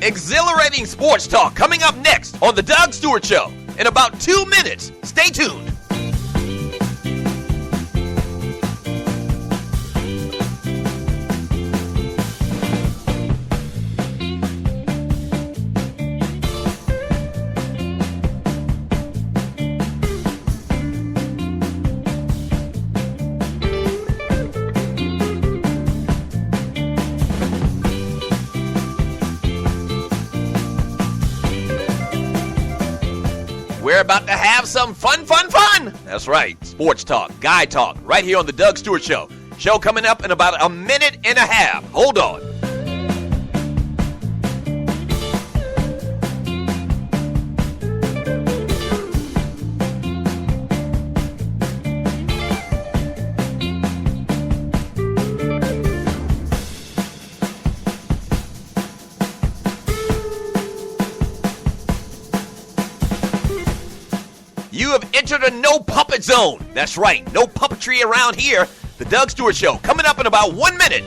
Exhilarating sports talk coming up next on The Doug Stewart Show in about 2 minutes. Stay tuned. We're about to have some fun. That's right. Sports talk, guy talk, right here on The Doug Stewart Show. Show coming up in about a minute and a half. Hold on. You have entered a no puppet zone. That's right, no puppetry around here. The Doug Stewart Show coming up in about 1 minute.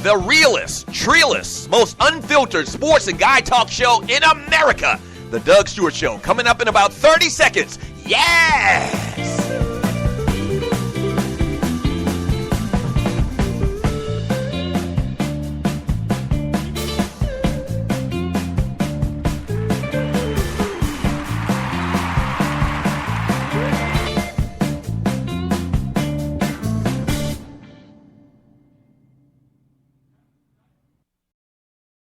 The realest, treeless, most unfiltered sports and guy talk show in America. The Doug Stewart Show coming up in about 30 seconds. Yes!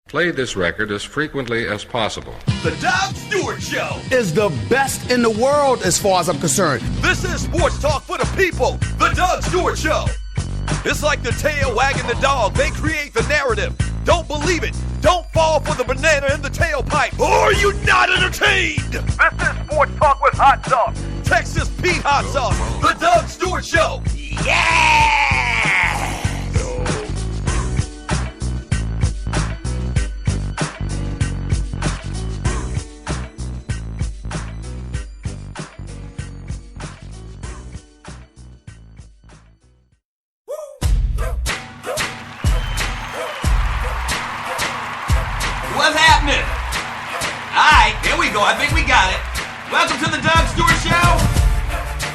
Play this record as frequently as possible. The Doug Stewart Show is the best in the world as far as I'm concerned. This is sports talk for the people. The Doug Stewart Show. It's like the tail wagging the dog. They create the narrative. Don't believe it. Don't fall for the banana in the tailpipe. Or are you not entertained? This is sports talk with hot sauce. Texas Pete hot sauce. The Doug Stewart Show. Yeah! What's happening? All right, there we go. I think we got it. Welcome to the Doug Stewart Show.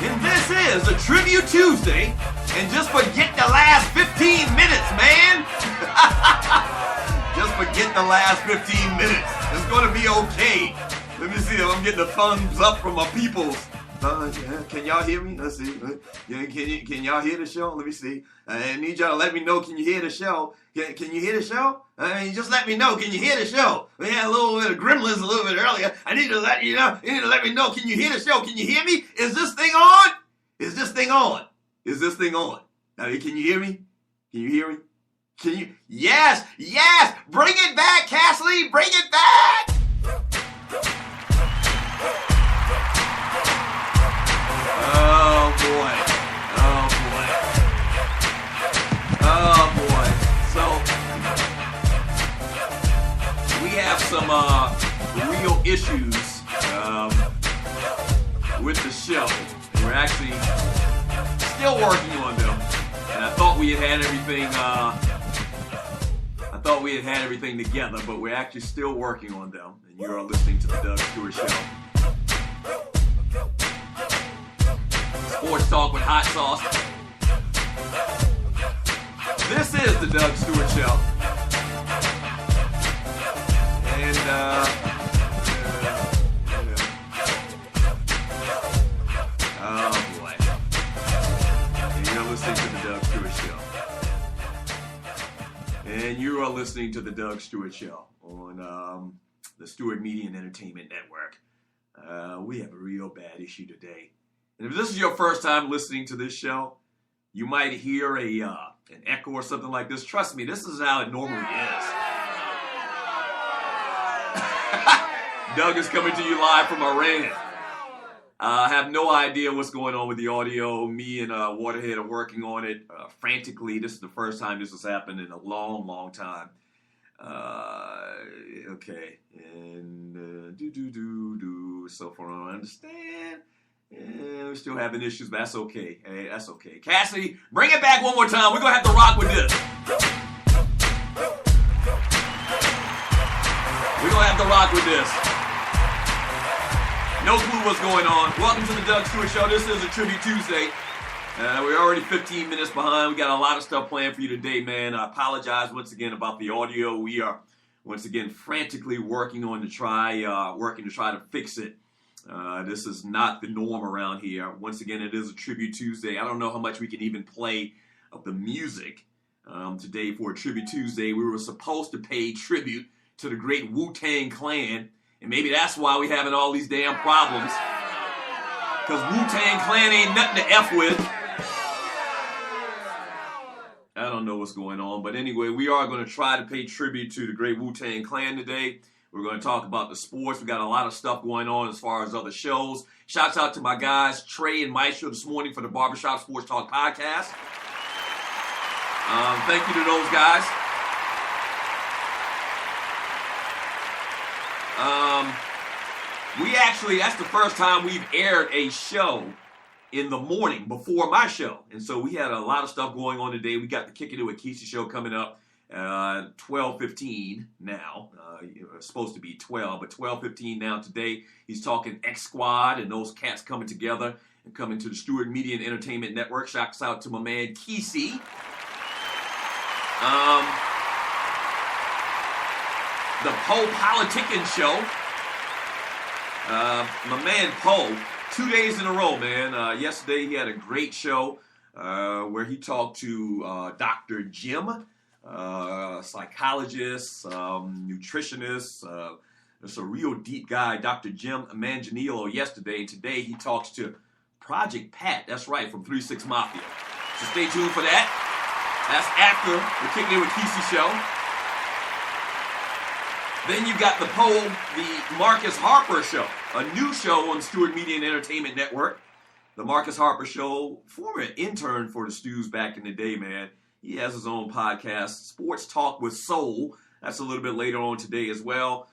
And this is a Tribute Tuesday. And just forget the last 15 minutes, man. Just forget the last 15 minutes. It's going to be okay. Let me see if I'm getting a thumbs up from my peoples. Yeah. Can y'all hear me? Let's see. Yeah, can y'all hear the show? Let me see. I need y'all to let me know. Can you hear the show? Can you hear the show? Just let me know. Can you hear the show? We had a little bit of gremlins a little bit earlier. I need to let you know. You need to let me know. Can you hear the show? Can you hear me? Is this thing on? Is this thing on? Is this thing on? Can you hear me? Can you hear me? Can you? Yes! Yes! Bring it back, Cassidy! Bring it back! Oh boy. Oh boy. Oh boy. So we have some real issues with the show. We're actually still working on them. And I thought we had everything together, but we're actually still working on them. And you're listening to the Doug Stewart Show. Sports talk with hot sauce. This is the Doug Stewart Show. And oh boy. And you're listening to the Doug Stewart Show. And you are listening to the Doug Stewart Show on the Stewart Media and Entertainment Network. We have a real bad issue today. And if this is your first time listening to this show, you might hear an echo or something like this. Trust me, this is how it normally is. Doug is coming to you live from Iran. I have no idea what's going on with the audio. Me and Waterhead are working on it frantically. This is the first time this has happened in a long, long time. Okay. And so far I understand. And we're still having issues, but that's okay. Hey, that's okay. Cassidy, bring it back one more time. We're going to have to rock with this. We're going to have to rock with this. No clue what's going on. Welcome to the Doug Stewart Show. This is a Tribute Tuesday. We're already 15 minutes behind. We got a lot of stuff planned for you today, man. I apologize once again about the audio. We are once again frantically working to try to fix it. This is not the norm around here. Once again, it is a Tribute Tuesday. I don't know how much we can even play of the music today for a Tribute Tuesday. We were supposed to pay tribute to the great Wu-Tang Clan, and maybe that's why we're having all these damn problems. Because Wu-Tang Clan ain't nothing to F with. I don't know what's going on, but anyway, we are going to try to pay tribute to the great Wu-Tang Clan today. We're going to talk about the sports. We got a lot of stuff going on as far as other shows. Shouts out to my guys, Trey and Maestro, this morning for the Barbershop Sports Talk podcast. Thank you to those guys. That's the first time we've aired a show in the morning before my show. And so we had a lot of stuff going on today. We got the Kicking It with Kesey show coming up 12:15 now. It's supposed to be 12, but 12:15 now today. He's talking X Squad and those cats coming together and coming to the Stewart Media and Entertainment Network. Shouts out to my man Kesey. The Poe Politicking Show. My man Poe, 2 days in a row, man. Yesterday he had a great show where he talked to Dr. Jim, psychologist, nutritionist. It's a real deep guy, Dr. Jim Manganiello yesterday. And today he talks to Project Pat. That's right, from 3-6 Mafia. So stay tuned for that. That's after the Kicking It with Kesey show. Then you got the Marcus Harper Show, a new show on Stewart Media and Entertainment Network. The Marcus Harper Show, former intern for the Stews back in the day, man. He has his own podcast, Sports Talk with Soul. That's a little bit later on today as well.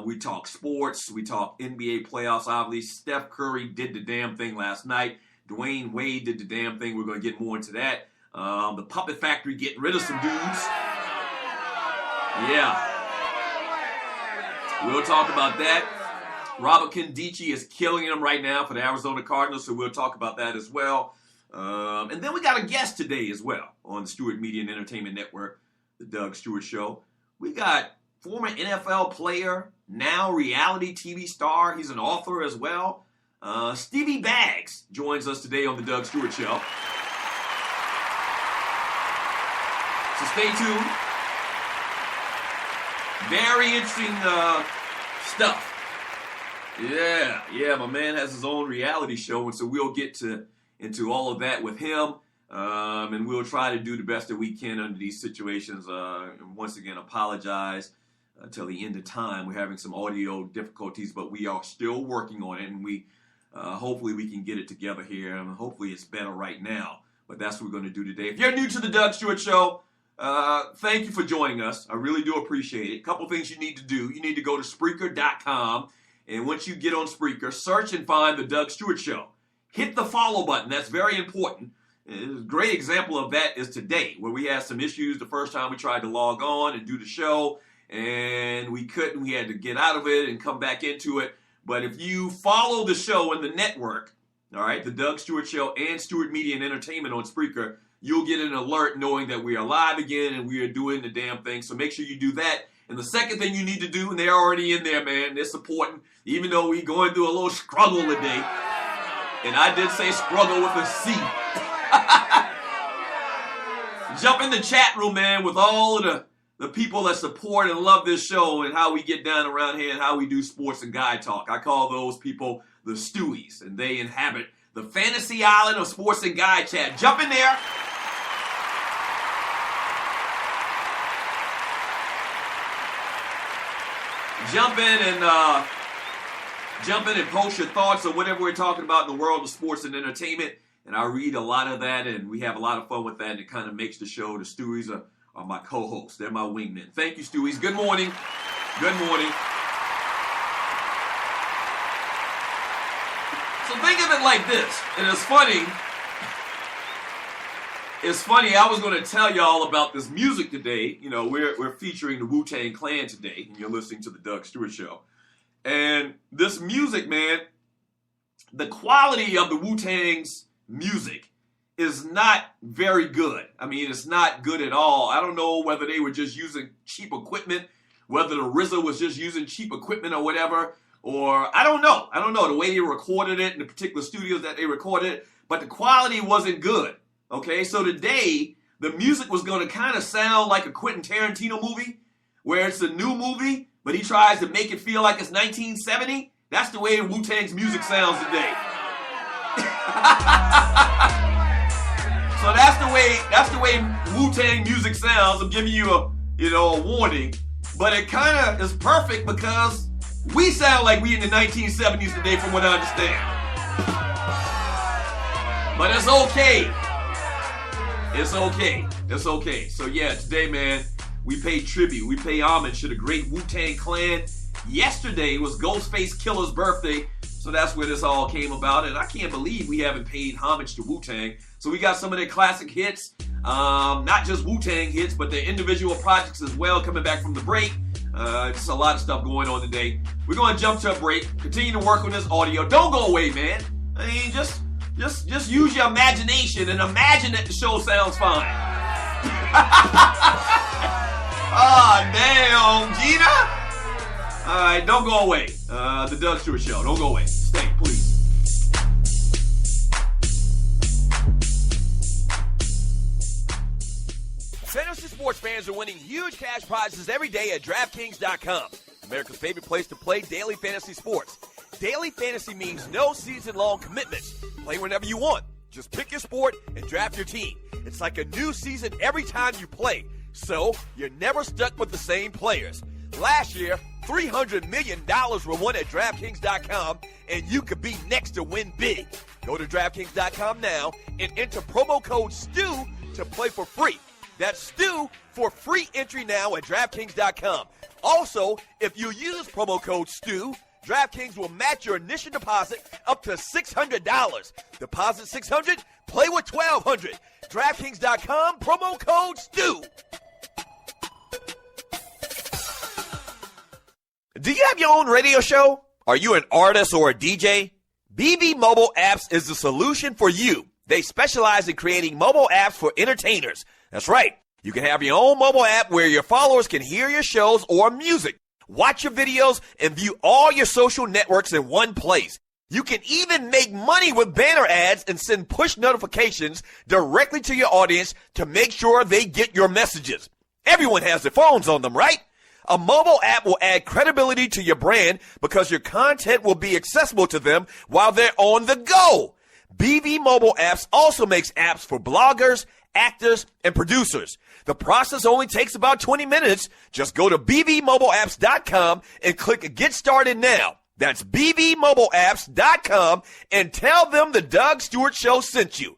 We talk sports. We talk NBA playoffs, obviously. Steph Curry did the damn thing last night. Dwayne Wade did the damn thing. We're going to get more into that. The Puppet Factory getting rid of some dudes. Yeah. We'll talk about that. Robert Condici is killing him right now for the Arizona Cardinals, so we'll talk about that as well. And then we got a guest today as well on the Stewart Media and Entertainment Network, the Doug Stewart Show. We got former NFL player, now reality TV star. He's an author as well. Stevie Baggs joins us today on the Doug Stewart Show. So stay tuned. Very interesting stuff. Yeah, my man has his own reality show, and so we'll get into all of that with him, and we'll try to do the best that we can under these situations. And once again, apologize until the end of time. We're having some audio difficulties, but we are still working on it, and we hopefully we can get it together here, and hopefully it's better right now. But that's what we're going to do today. If you're new to the Doug Stewart Show, thank you for joining us. I really do appreciate it. A couple things you need to do. You need to go to Spreaker.com, and once you get on Spreaker, search and find the Doug Stewart Show. Hit the follow button. That's very important. And a great example of that is today, where we had some issues the first time we tried to log on and do the show, and we couldn't. We had to get out of it and come back into it. But if you follow the show in the network, all right, the Doug Stewart Show and Stewart Media and Entertainment on Spreaker, you'll get an alert knowing that we are live again and we are doing the damn thing. So make sure you do that. And the second thing you need to do, and they're already in there, man, they're supporting, even though we're going through a little struggle today. And I did say struggle with a C. Jump in the chat room, man, with all of the people that support and love this show and how we get down around here and how we do sports and guy talk. I call those people the Stewies, and they inhabit the fantasy island of sports and guy chat. Jump in there. Jump in and Jump in and post your thoughts on whatever we're talking about in the world of sports and entertainment. And I read a lot of that, and we have a lot of fun with that, and it kind of makes the show. The Stewies are my co-hosts. They're my wingmen. Thank you, Stewies. Good morning. Good morning. So think of it like this, and it's funny. It's funny, I was going to tell y'all about this music today. You know, we're featuring the Wu-Tang Clan today, and you're listening to the Doug Stewart Show. And this music, man, the quality of the Wu-Tang's music is not very good. I mean, it's not good at all. I don't know whether they were just using cheap equipment, whether the RZA was just using cheap equipment or whatever, or I don't know. I don't know the way they recorded it in the particular studios that they recorded it, but the quality wasn't good. Okay, so today, the music was going to kind of sound like a Quentin Tarantino movie, where it's a new movie, but he tries to make it feel like it's 1970. That's the way Wu-Tang's music sounds today. So that's the way Wu-Tang music sounds. I'm giving you a warning, but it kind of is perfect because we sound like we in the 1970s today, from what I understand. But it's okay. It's okay. It's okay. So yeah, today, man, we pay tribute. We pay homage to the great Wu-Tang Clan. Yesterday was Ghostface Killer's birthday, so that's where this all came about. And I can't believe we haven't paid homage to Wu-Tang. So we got some of their classic hits, not just Wu-Tang hits, but their individual projects as well, coming back from the break. Just a lot of stuff going on today. We're going to jump to a break, continue to work on this audio. Don't go away, man. I mean, just use your imagination and imagine that the show sounds fine. Damn, Gina. All right, don't go away. The Doug Stewart Show. Don't go away. Stay, please. Fantasy sports fans are winning huge cash prizes every day at DraftKings.com. America's favorite place to play daily fantasy sports. Daily fantasy means no season-long commitments. Play whenever you want. Just pick your sport and draft your team. It's like a new season every time you play, so you're never stuck with the same players. Last year, $300 million were won at DraftKings.com, and you could be next to win big. Go to DraftKings.com now and enter promo code STU to play for free. That's STU for free entry now at DraftKings.com. Also, if you use promo code STU, DraftKings will match your initial deposit up to $600. Deposit $600, play with $1,200. DraftKings.com, promo code STU. Do you have your own radio show? Are you an artist or a DJ? BB Mobile Apps is the solution for you. They specialize in creating mobile apps for entertainers. That's right. You can have your own mobile app where your followers can hear your shows or music, watch your videos, and view all your social networks in one place. You can even make money with banner ads and send push notifications directly to your audience to make sure they get your messages. Everyone has their phones on them, right? A mobile app will add credibility to your brand because your content will be accessible to them while they're on the go. BV Mobile Apps also makes apps for bloggers, actors, and producers. The process only takes about 20 minutes. Just go to bvmobileapps.com and click Get Started Now. That's bvmobileapps.com and tell them the Doug Stewart Show sent you.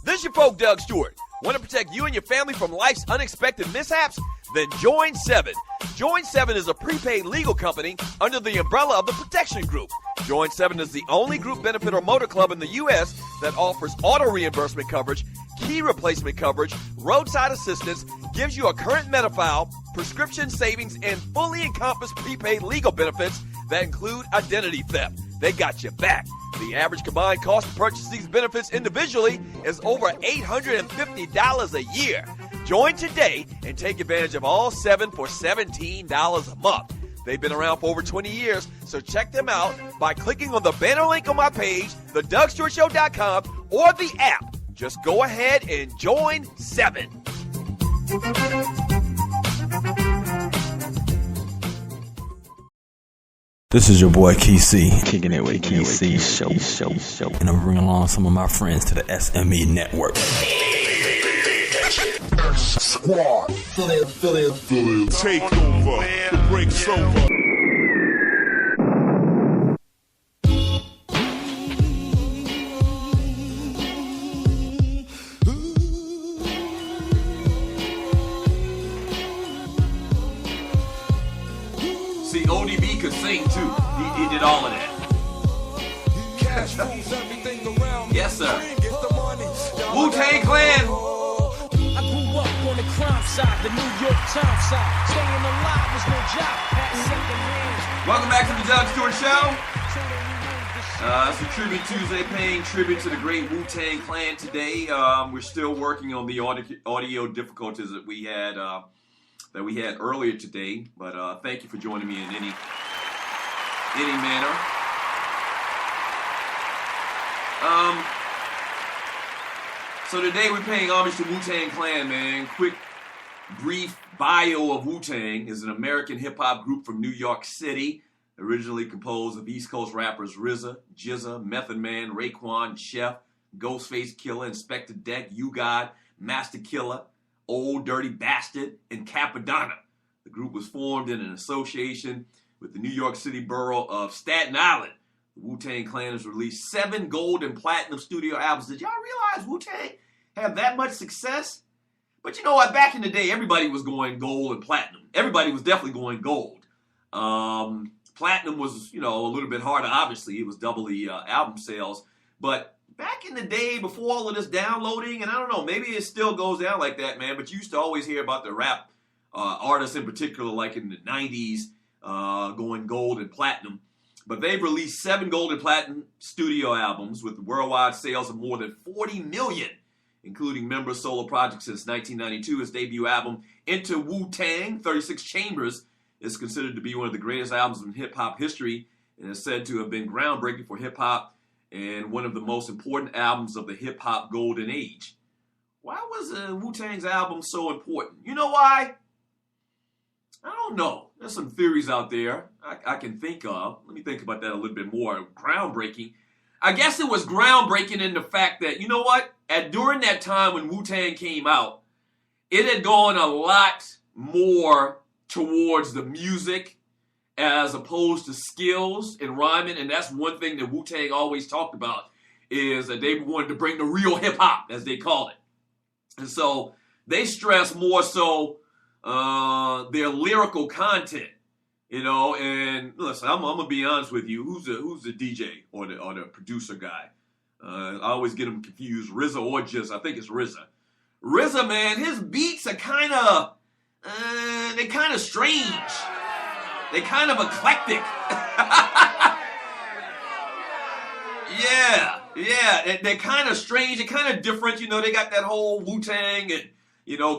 This is your folk, Doug Stewart. Want to protect you and your family from life's unexpected mishaps? Then join 7. Join 7 is a prepaid legal company under the umbrella of the Protection Group. Join 7 is the only group benefit or motor club in the U.S. that offers auto reimbursement coverage, key replacement coverage, roadside assistance, gives you a current Medi-File, prescription savings, and fully encompassed prepaid legal benefits that include identity theft. They got your back. The average combined cost to purchase these benefits individually is over $850 a year. Join today and take advantage of all 7 for $17 a month. They've been around for over 20 years, so check them out by clicking on the banner link on my page, thedougstewartshow.com, or the app. Just go ahead and join 7. This is your boy Key C, kicking it with Key C show. And I'm bringing along some of my friends to the SME network. Squad, fill in. Take over, the break's over. See, ODB could sing too. He did all of that. Yes, sir. Wu-Tang Clan. I grew up on the crime side, the New York Times side. Staying alive was no job. Had second hand. Welcome back to the Doug Stewart Show. It's a Tribute Tuesday, paying tribute to the great Wu-Tang Clan today. We're still working on the audio difficulties that we had earlier today. But thank you for joining me in any manner. So today we're paying homage to Wu-Tang Clan, man. Quick, brief bio of Wu-Tang is an American hip-hop group from New York City, originally composed of East Coast rappers RZA, GZA, Method Man, Raekwon, Chef, Ghostface Killer, Inspector Deck, U-God, Master Killer, Old Dirty Bastard, and Capadonna. The group was formed in an association with the New York City borough of Staten Island. The Wu-Tang Clan has released 7 gold and platinum studio albums. Did y'all realize Wu-Tang have that much success? But you know what? Back in the day, everybody was going gold and platinum. Everybody was definitely going gold. Platinum was, a little bit harder, obviously. It was double the album sales. But back in the day, before all of this downloading, and I don't know, maybe it still goes down like that, man, but you used to always hear about the rap artists in particular, like in the 90s, going gold and platinum. But they've released 7 gold and platinum studio albums with worldwide sales of more than 40 million, including member solo projects since 1992. His debut album, Into Wu-Tang, 36 Chambers, is considered to be one of the greatest albums in hip-hop history and is said to have been groundbreaking for hip-hop and one of the most important albums of the hip-hop golden age. Why was Wu-Tang's album so important? You know why? I don't know. There's some theories out there I can think of. Let me think about that a little bit more. Groundbreaking. I guess it was groundbreaking in the fact that, you know what? During that time when Wu-Tang came out, it had gone a lot more towards the music as opposed to skills and rhyming. And that's one thing that Wu-Tang always talked about, is that they wanted to bring the real hip-hop, as they call it. And so they stress more so their lyrical content, and listen, I'm gonna be honest with you. Who's the DJ or the producer guy? I always get them confused. RZA or GZA. I think it's RZA. RZA, man, his beats are kind of strange. They kind of eclectic. Yeah. They're kind of strange. They're kind of different. They got that whole Wu-Tang and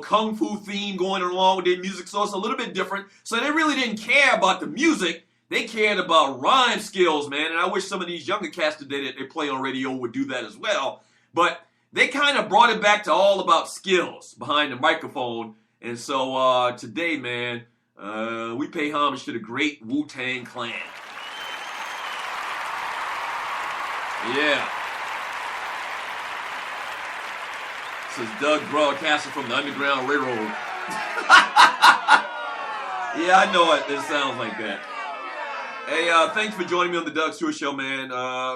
Kung Fu theme going along with their music, so it's a little bit different. So they really didn't care about the music. They cared about rhyme skills, man. And I wish some of these younger cats today that they play on radio would do that as well. But they kind of brought it back to all about skills behind the microphone. And so today, man, we pay homage to the great Wu-Tang Clan. Yeah. This is Doug broadcasting from the Underground Railroad. Yeah, I know it. It sounds like that. Hey, thanks for joining me on the Doug Stewart Show, man.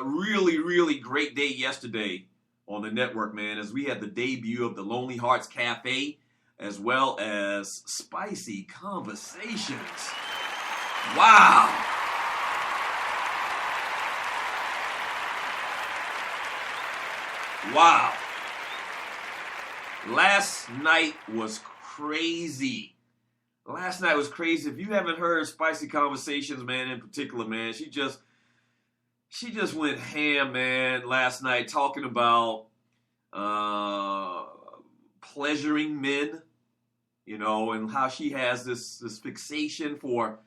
Really, really great day yesterday on the network, man, as we had the debut of the Lonely Hearts Cafe, as well as Spicy Conversations. Wow. Wow. Last night was crazy. If you haven't heard Spicy Conversations, man, in particular, man, she just went ham, man, last night, talking about pleasuring men, and how she has this fixation for,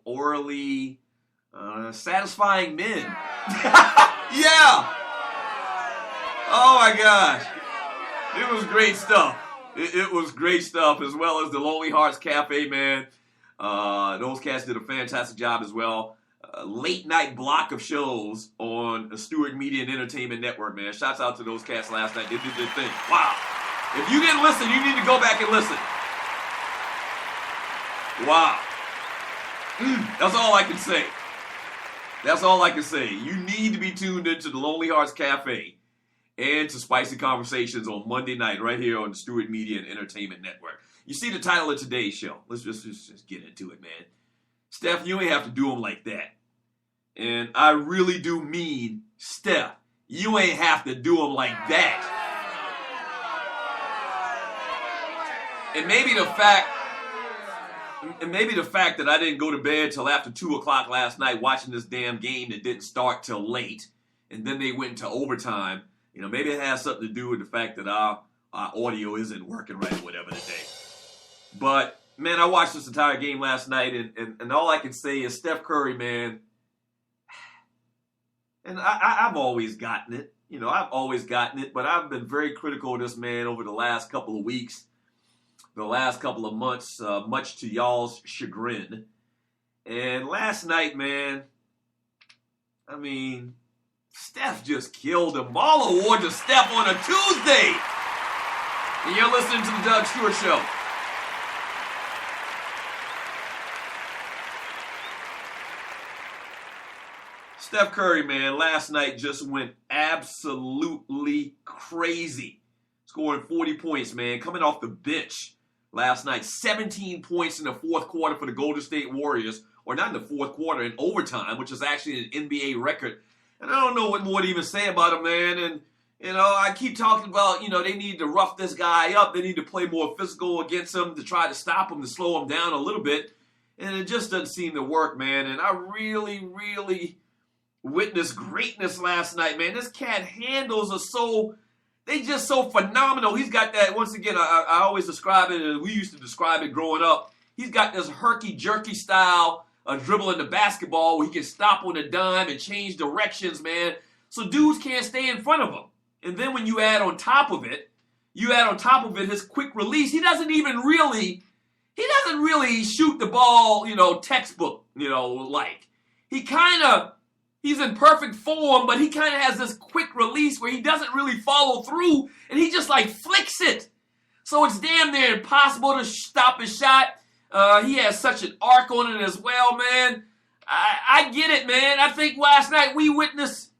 orally satisfying men. Yeah. Oh my gosh. It was great stuff. It was great stuff, as well as the Lonely Hearts Cafe, man. Those cats did a fantastic job as well. Late night block of shows on the Stewart Media and Entertainment Network, man. Shouts out to those cats last night. They did their thing. Wow. If you didn't listen, you need to go back and listen. Wow. That's all I can say. That's all I can say. You need to be tuned into the Lonely Hearts Cafe and to Spicy Conversations on Monday night right here on the Stewart Media and Entertainment Network. You see the title of today's show. Let's just get into it, man. Steph, you ain't have to do him like that. And I really do mean, Steph, you ain't have to do him like that. And maybe the fact that I didn't go to bed till after 2 o'clock last night watching this damn game that didn't start till late, and then they went into overtime, maybe it has something to do with the fact that our audio isn't working right or whatever today. But, man, I watched this entire game last night, and all I can say is Steph Curry, man, and I've always gotten it. I've always gotten it, but I've been very critical of this man over the last couple of weeks, the last couple of months, much to y'all's chagrin. And last night, man, Steph just killed him. All award to Steph on a Tuesday. And you're listening to the Doug Stewart Show. Steph Curry, man, last night just went absolutely crazy. Scoring 40 points, man, coming off the bench last night. 17 points in the fourth quarter for the Golden State Warriors, or not in the fourth quarter, in overtime, which is actually an NBA record. And I don't know what more to even say about him, man. And, I keep talking about, they need to rough this guy up. They need to play more physical against him to try to stop him, to slow him down a little bit. And it just doesn't seem to work, man. And I really, really witnessed greatness last night, man. This cat handles are they just so phenomenal. He's got that, once again, I always describe it, and we used to describe it growing up. He's got this herky-jerky style of dribbling the basketball where he can stop on a dime and change directions, man. So dudes can't stay in front of him. And then when you add on top of it his quick release. He doesn't really shoot the ball, textbook, like. He's in perfect form, but he kind of has this quick release where he doesn't really follow through, and he just flicks it. So it's damn near impossible to stop his shot. He has such an arc on it as well, man. I get it, man. I think last night we witnessed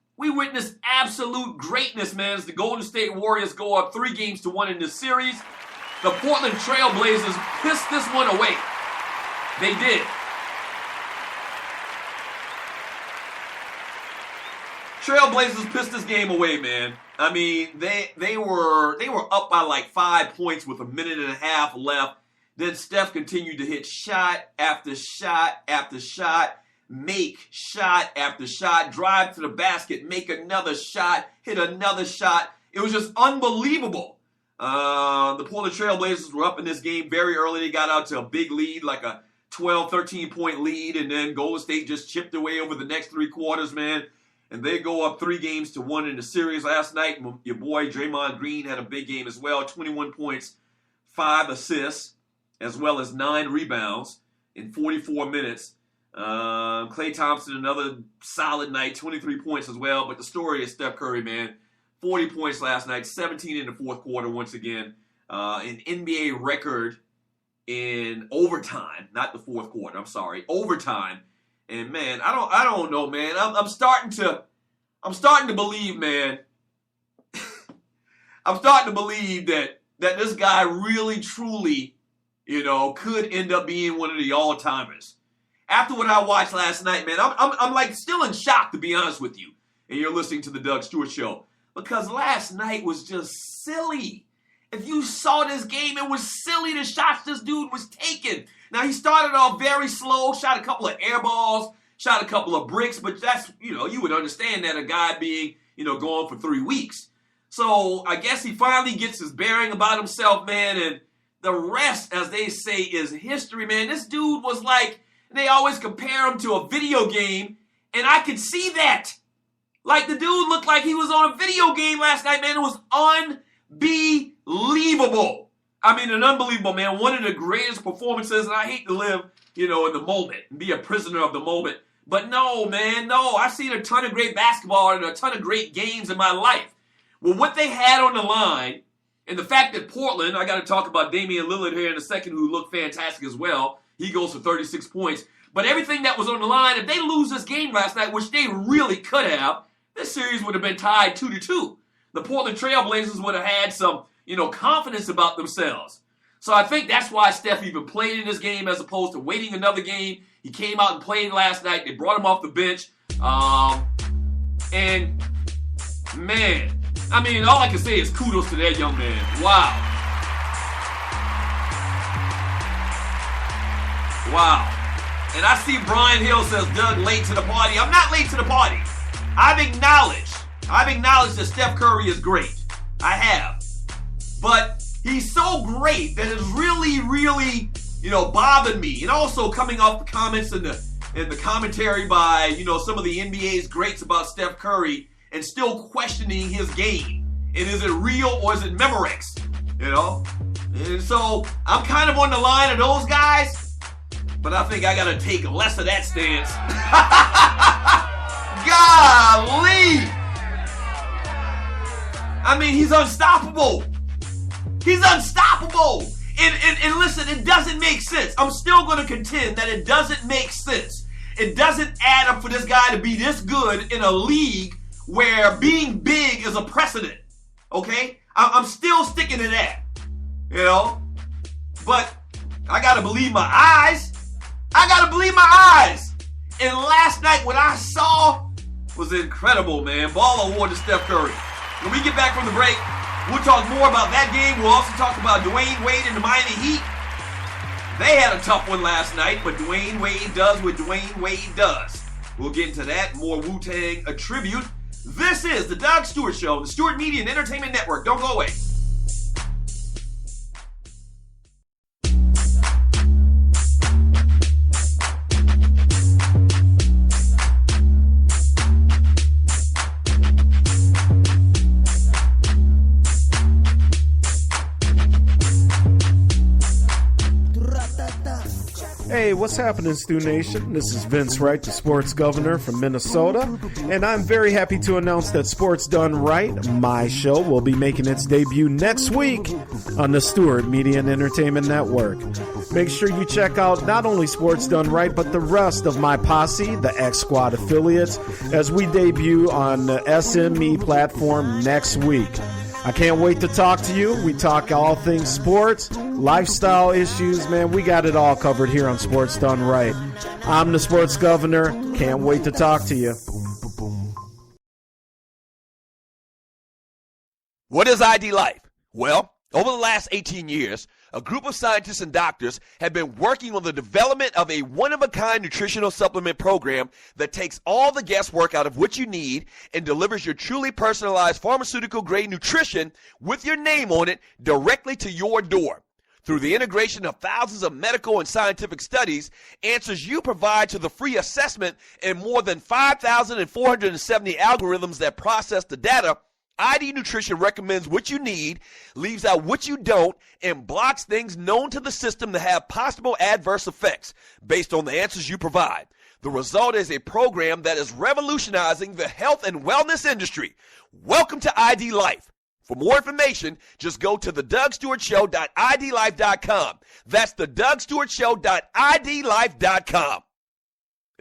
absolute greatness, man, as the Golden State Warriors go up 3-1 in this series. The Portland Trail Blazers pissed this one away. They did. Trailblazers pissed this game away, man. They were up by 5 points with a minute and a half left. Then Steph continued to hit shot after shot after shot, make shot after shot, drive to the basket, make another shot, hit another shot. It was just unbelievable. The Portland Trailblazers were up in this game very early. They got out to a big lead, like a 12, 13-point lead, and then Golden State just chipped away over the next 3 quarters, man. And they go up 3-1 in the series last night. Your boy Draymond Green had a big game as well. 21 points, 5 assists, as well as 9 rebounds in 44 minutes. Klay Thompson, another solid night, 23 points as well. But the story is Steph Curry, man. 40 points last night, 17 in the fourth quarter once again. An NBA record in overtime, not the fourth quarter, I'm sorry, overtime. And man, I don't know, man. I'm starting to believe, man. I'm starting to believe that this guy really, truly, could end up being one of the all-timers. After what I watched last night, man, I'm still in shock, to be honest with you. And you're listening to the Doug Stewart Show, because last night was just silly. If you saw this game, it was silly, the shots this dude was taking. Now, he started off very slow, shot a couple of air balls, shot a couple of bricks, but that's, you would understand that a guy being, gone for 3 weeks. So I guess he finally gets his bearing about himself, man, and the rest, as they say, is history, man. This dude was they always compare him to a video game, and I could see that. The dude looked like he was on a video game last night, man. It was unbelievable. An unbelievable, man. One of the greatest performances, and I hate to live, in the moment and be a prisoner of the moment. But no, man, no. I've seen a ton of great basketball and a ton of great games in my life. Well, what they had on the line, and the fact that Portland, I got to talk about Damian Lillard here in a second, who looked fantastic as well. He goes for 36 points. But everything that was on the line, if they lose this game last night, which they really could have, this series would have been tied 2-2. The Portland Trail Blazers would have had some confidence about themselves. So I think that's why Steph even played in this game as opposed to waiting another game. He came out and played last night. They brought him off the bench. And, man, I mean, all I can say is kudos to that young man. Wow. Wow. And I see Brian Hill says Doug late to the party. I'm not late to the party. I've acknowledged that Steph Curry is great. I have. But he's so great that it's really, really, bothered me. And also coming off the comments and the commentary by, some of the NBA's greats about Steph Curry and still questioning his game. And is it real or is it Memorex? And so I'm kind of on the line of those guys. But I think I got to take less of that stance. Golly! I mean, he's unstoppable. He's unstoppable. And listen, it doesn't make sense. I'm still going to contend that it doesn't make sense. It doesn't add up for this guy to be this good in a league where being big is a precedent. Okay? I'm still sticking to that. But I got to believe my eyes. And last night, what I saw was incredible, man. Ball award to Steph Curry. When we get back from the break, we'll talk more about that game. We'll also talk about Dwayne Wade and the Miami Heat. They had a tough one last night, but Dwayne Wade does what Dwayne Wade does. We'll get into that. More Wu-Tang a tribute. This is the Doug Stewart Show, the Stewart Media and Entertainment Network. Don't go away. Hey, what's happening, Stu Nation? This is Vince Wright, the sports governor from Minnesota, and I'm very happy to announce that Sports Done Right, my show, will be making its debut next week on the Stewart Media and Entertainment Network. Make sure you check out not only Sports Done Right, but the rest of my posse, the X Squad affiliates, as we debut on the SME platform next week. I can't wait to talk to you. We talk all things sports, lifestyle issues, man. We got it all covered here on Sports Done Right. I'm the sports governor. Can't wait to talk to you. What is ID Life? Well, over the last 18 years, a group of scientists and doctors have been working on the development of a one-of-a-kind nutritional supplement program that takes all the guesswork out of what you need and delivers your truly personalized pharmaceutical-grade nutrition with your name on it directly to your door. Through the integration of thousands of medical and scientific studies, answers you provide to the free assessment, and more than 5,470 algorithms that process the data, ID Nutrition recommends what you need, leaves out what you don't, and blocks things known to the system to have possible adverse effects based on the answers you provide. The result is a program that is revolutionizing the health and wellness industry. Welcome to ID Life. For more information, just go to thedougstewartshow.idlife.com. That's thedougstewartshow.idlife.com.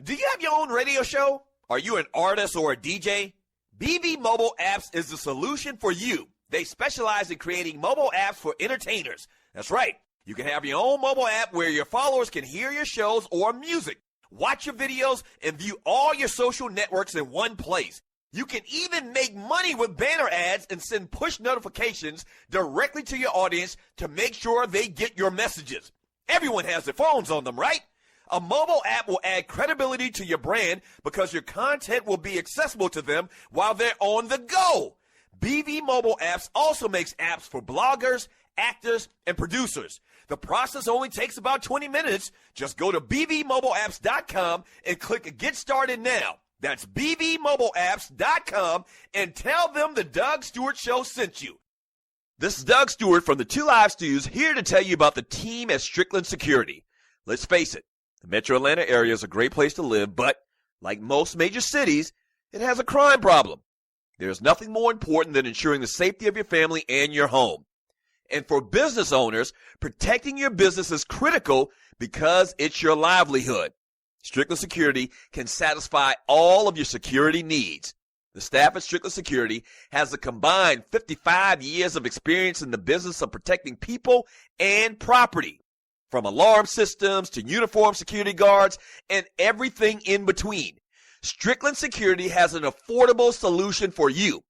Do you have your own radio show? Are you an artist or a DJ? BB Mobile Apps is the solution for you. They specialize in creating mobile apps for entertainers. That's right. You can have your own mobile app where your followers can hear your shows or music, watch your videos, and view all your social networks in one place. You can even make money with banner ads and send push notifications directly to your audience to make sure they get your messages. Everyone has their phones on them, right? A mobile app will add credibility to your brand because your content will be accessible to them while they're on the go. BV Mobile Apps also makes apps for bloggers, actors, and producers. The process only takes about 20 minutes. Just go to bvmobileapps.com and click Get Started Now. That's bvmobileapps.com and tell them the Doug Stewart Show sent you. This is Doug Stewart from the 2 Live Stews here to tell you about the team at Strickland Security. Let's face it. The metro Atlanta area is a great place to live, but like most major cities, it has a crime problem. There's nothing more important than ensuring the safety of your family and your home. And for business owners, protecting your business is critical because it's your livelihood. Strickland Security can satisfy all of your security needs. The staff at Strickland Security has a combined 55 years of experience in the business of protecting people and property, from alarm systems to uniformed security guards and everything in between. Strickland Security has an affordable solution for you.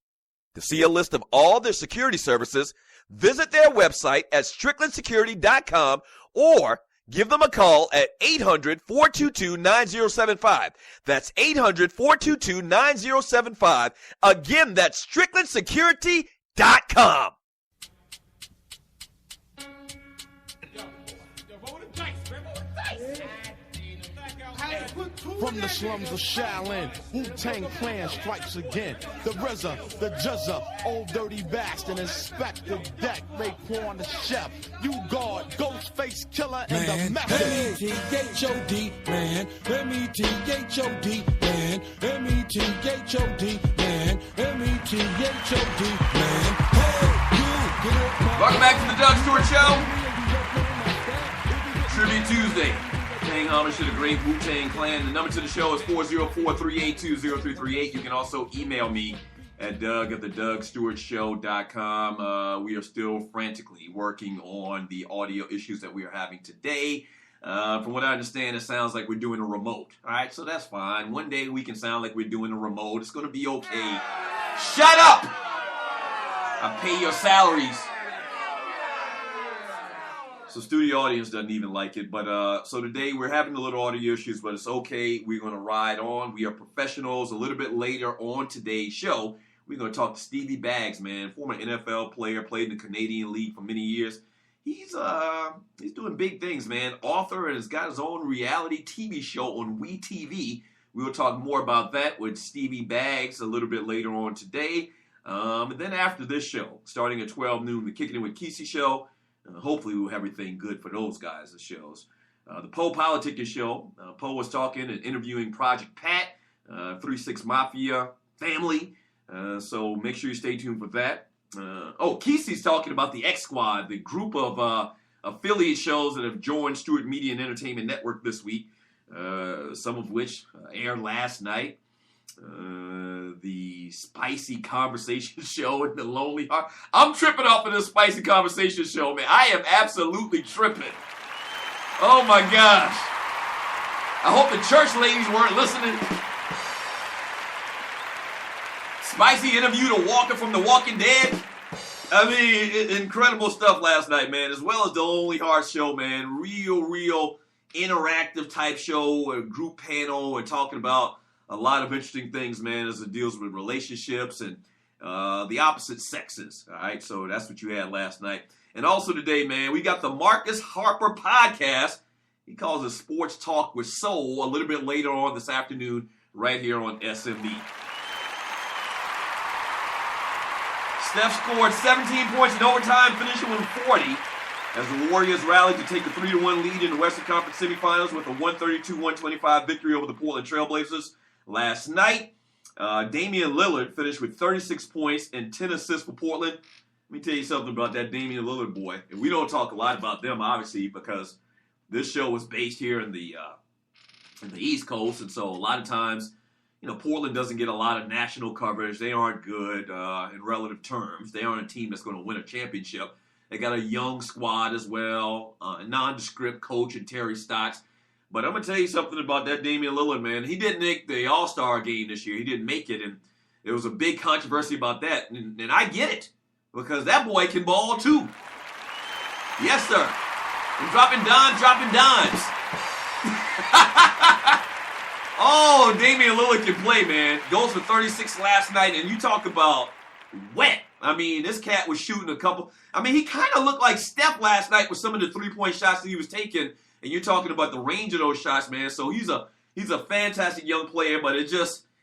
To see a list of all their security services, visit their website at stricklandsecurity.com or give them a call at 800-422-9075. That's 800-422-9075. Again, that's stricklandsecurity.com. From the slums of Shaolin, Wu-Tang Clan strikes again. The RZA, the Juzza, Old Dirty Bastard, Inspector Deck, Raekwon the Chef, U-Guard, Ghostface Killer, and the Method. M-E-T-H-O-D, man. M-E-T-H-O-D, man. M-E-T-H-O-D, man. M-E-T-H-O-D, man. Hey, you, get up, man. Welcome back to the Doug Stewart Show. Tribute Tuesday. Paying homage to the great Wu-Tang Clan. The number to the show is 404-382-0338. You can also email me at doug@thedougstewartshow.com. We are still frantically working on the audio issues that we are having today. From what I understand, it sounds like we're doing a remote. All right, so that's fine. One day we can sound like we're doing a remote. It's going to be okay. Shut up! I pay your salaries. So studio audience doesn't even like it. But so today we're having a little audio issues, but it's okay. We're going to ride on. We are professionals. A little bit later on today's show, we're going to talk to Stevie Baggs, man, former NFL player, played in the Canadian League for many years. He's doing big things, man. Author and has got his own reality TV show on WeTV. We'll talk more about that with Stevie Baggs a little bit later on today. And then after this show, starting at 12 noon, the Kicking It With Kesey show. Hopefully we'll have everything good for those guys, the shows. The Poe Politicking Show. Poe was talking and interviewing Project Pat, 3-6 Mafia family. So make sure you stay tuned for that. Kesey's talking about the X Squad, the group of affiliate shows that have joined Stewart Media and Entertainment Network this week, some of which aired last night. The Spicy Conversation Show and the Lonely Heart. I'm tripping off of this Spicy Conversation Show, man. I am absolutely tripping. Oh my gosh. I hope the church ladies weren't listening. Spicy interviewed a walker from The Walking Dead. I mean, incredible stuff last night, man. As well as the Lonely Heart Show, man. Real interactive type show, a group panel, and talking about a lot of interesting things, man, as it deals with relationships and the opposite sexes. All right, so that's what you had last night. And also today, man, we got the Marcus Harper podcast. He calls it Sports Talk with Soul a little bit later on this afternoon right here on SMB. Steph scored 17 points in overtime, finishing with 40 as the Warriors rallied to take a 3-1 lead in the Western Conference semifinals with a 132-125 victory over the Portland Trailblazers. Last night, Damian Lillard finished with 36 points and 10 assists for Portland. Let me tell you something about that Damian Lillard boy. And we don't talk a lot about them, obviously, because this show was based here in the East Coast. And so a lot of times, Portland doesn't get a lot of national coverage. They aren't good in relative terms. They aren't a team that's going to win a championship. They got a young squad as well, a nondescript coach in Terry Stotts. But I'm going to tell you something about that Damian Lillard, man. He didn't make the All-Star game this year. He didn't make it, and there was a big controversy about that. And I get it, because that boy can ball too. Yes, sir. And dropping dimes. Oh, Damian Lillard can play, man. Goes for 36 last night, and you talk about wet. I mean, this cat was shooting a couple. I mean, he kind of looked like Steph last night with some of the three-point shots that he was taking. And you're talking about the range of those shots, man. So he's a fantastic young player, but it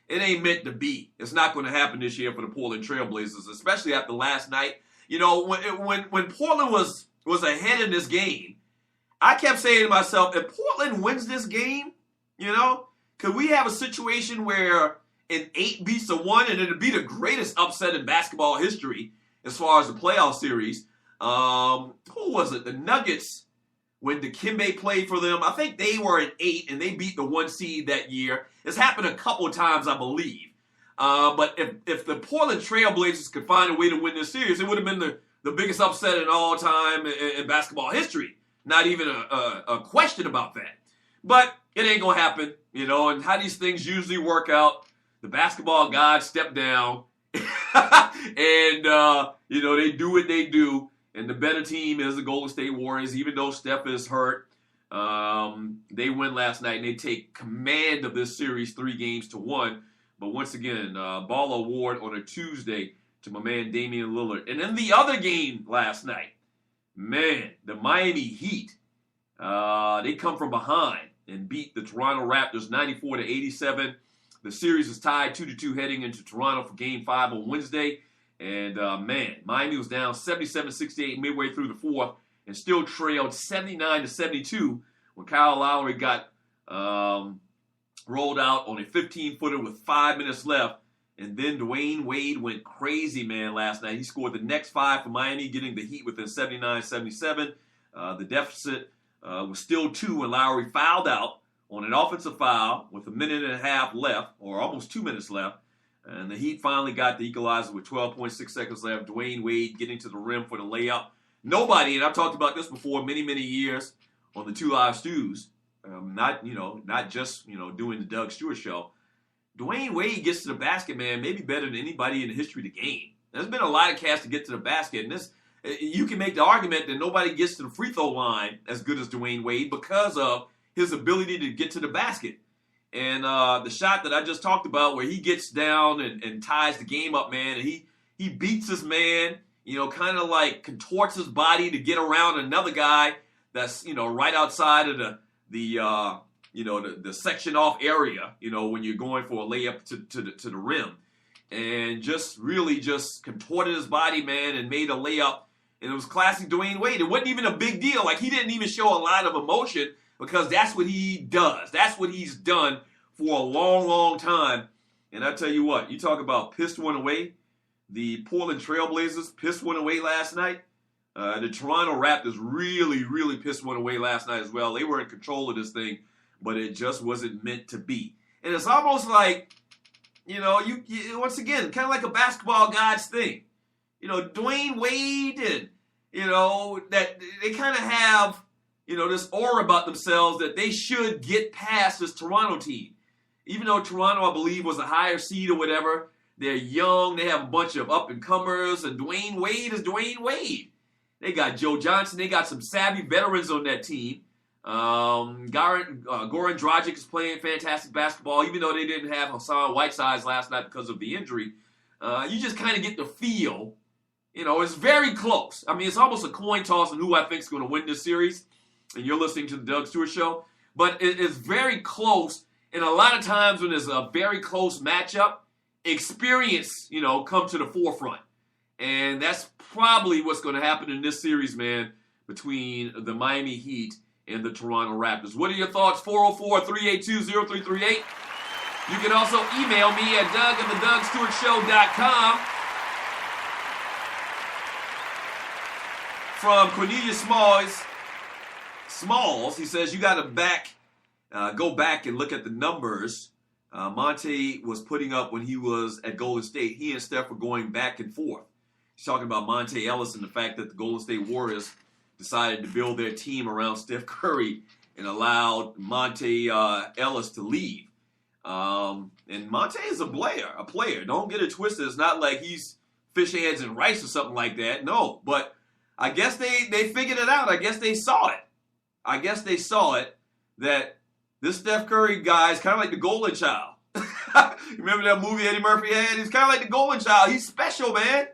ain't meant to be. It's not going to happen this year for the Portland Trailblazers, especially after last night. When Portland was ahead in this game, I kept saying to myself, if Portland wins this game, could we have a situation where an 8 beats a 1, and it'd be the greatest upset in basketball history as far as the playoff series? Who was it? The Nuggets. When Dikembe played for them, I think they were an 8 and they beat the 1 seed that year. It's happened a couple of times, I believe. But if the Portland Trailblazers could find a way to win this series, it would have been the biggest upset in all time in basketball history. Not even a question about that. But it ain't going to happen, and how these things usually work out, the basketball gods step down, and, they do what they do, and the better team is the Golden State Warriors, even though Steph is hurt. They win last night, and they take command of this series 3-1. But once again, ball award on a Tuesday to my man Damian Lillard. And then the other game last night, man, the Miami Heat, they come from behind and beat the Toronto Raptors 94-87. The series is tied 2-2 heading into Toronto for Game 5 on Wednesday. And, Miami was down 77-68 midway through the fourth and still trailed 79-72 when Kyle Lowry got rolled out on a 15-footer with 5 minutes left. And then Dwayne Wade went crazy, man, last night. He scored the next 5 for Miami, getting the Heat within 79-77. The deficit was still 2 when Lowry fouled out on an offensive foul with a minute and a half left, or almost 2 minutes left. And the Heat finally got the equalizer with 12.6 seconds left. Dwayne Wade getting to the rim for the layup. Nobody, and I've talked about this before many, many years on the Two Live Stews, not just doing the Doug Stewart show. Dwayne Wade gets to the basket, man, maybe better than anybody in the history of the game. There's been a lot of cats to get to the basket, and you can make the argument that nobody gets to the free throw line as good as Dwayne Wade because of his ability to get to the basket. And the shot that I just talked about where he gets down and ties the game up, man, and he beats his man, kind of like contorts his body to get around another guy that's, right outside of the section off area, when you're going for a layup to the rim. And just really just contorted his body, man, and made a layup. And it was classic Dwayne Wade. It wasn't even a big deal. Like, he didn't even show a lot of emotion because that's what he does. That's what he's done for a long, long time. And I tell you what, you talk about pissed one away. The Portland Trailblazers pissed one away last night. The Toronto Raptors really, really pissed one away last night as well. They were in control of this thing, but it just wasn't meant to be. And it's almost like, you once again, kind of like a basketball gods thing. Dwayne Wade and, that they kind of have, this aura about themselves that they should get past this Toronto team. Even though Toronto, I believe, was a higher seed or whatever, they're young, they have a bunch of up-and-comers, and Dwayne Wade is Dwayne Wade. They got Joe Johnson, they got some savvy veterans on that team. Goran Dragic is playing fantastic basketball, even though they didn't have Hassan Whiteside last night because of the injury. You just kind of get the feel. It's very close. I mean, it's almost a coin toss on who I think is going to win this series. And you're listening to the Doug Stewart Show. But it's very close. And a lot of times when there's a very close matchup, experience, come to the forefront. And that's probably what's going to happen in this series, man, between the Miami Heat and the Toronto Raptors. What are your thoughts? 404-382-0338. You can also email me at doug@thedougstewartshow.com. From Cornelius Smalls, he says, you got to go back and look at the numbers Monte was putting up when he was at Golden State. He and Steph were going back and forth. He's talking about Monte Ellis and the fact that the Golden State Warriors decided to build their team around Steph Curry and allowed Monte Ellis to leave. And Monte is a player. Don't get it twisted. It's not like he's fish heads and rice or something like that. No, but I guess they figured it out. I guess they saw it that this Steph Curry guy is kind of like the golden child. Remember that movie Eddie Murphy had? He's kind of like the golden child. He's special, man.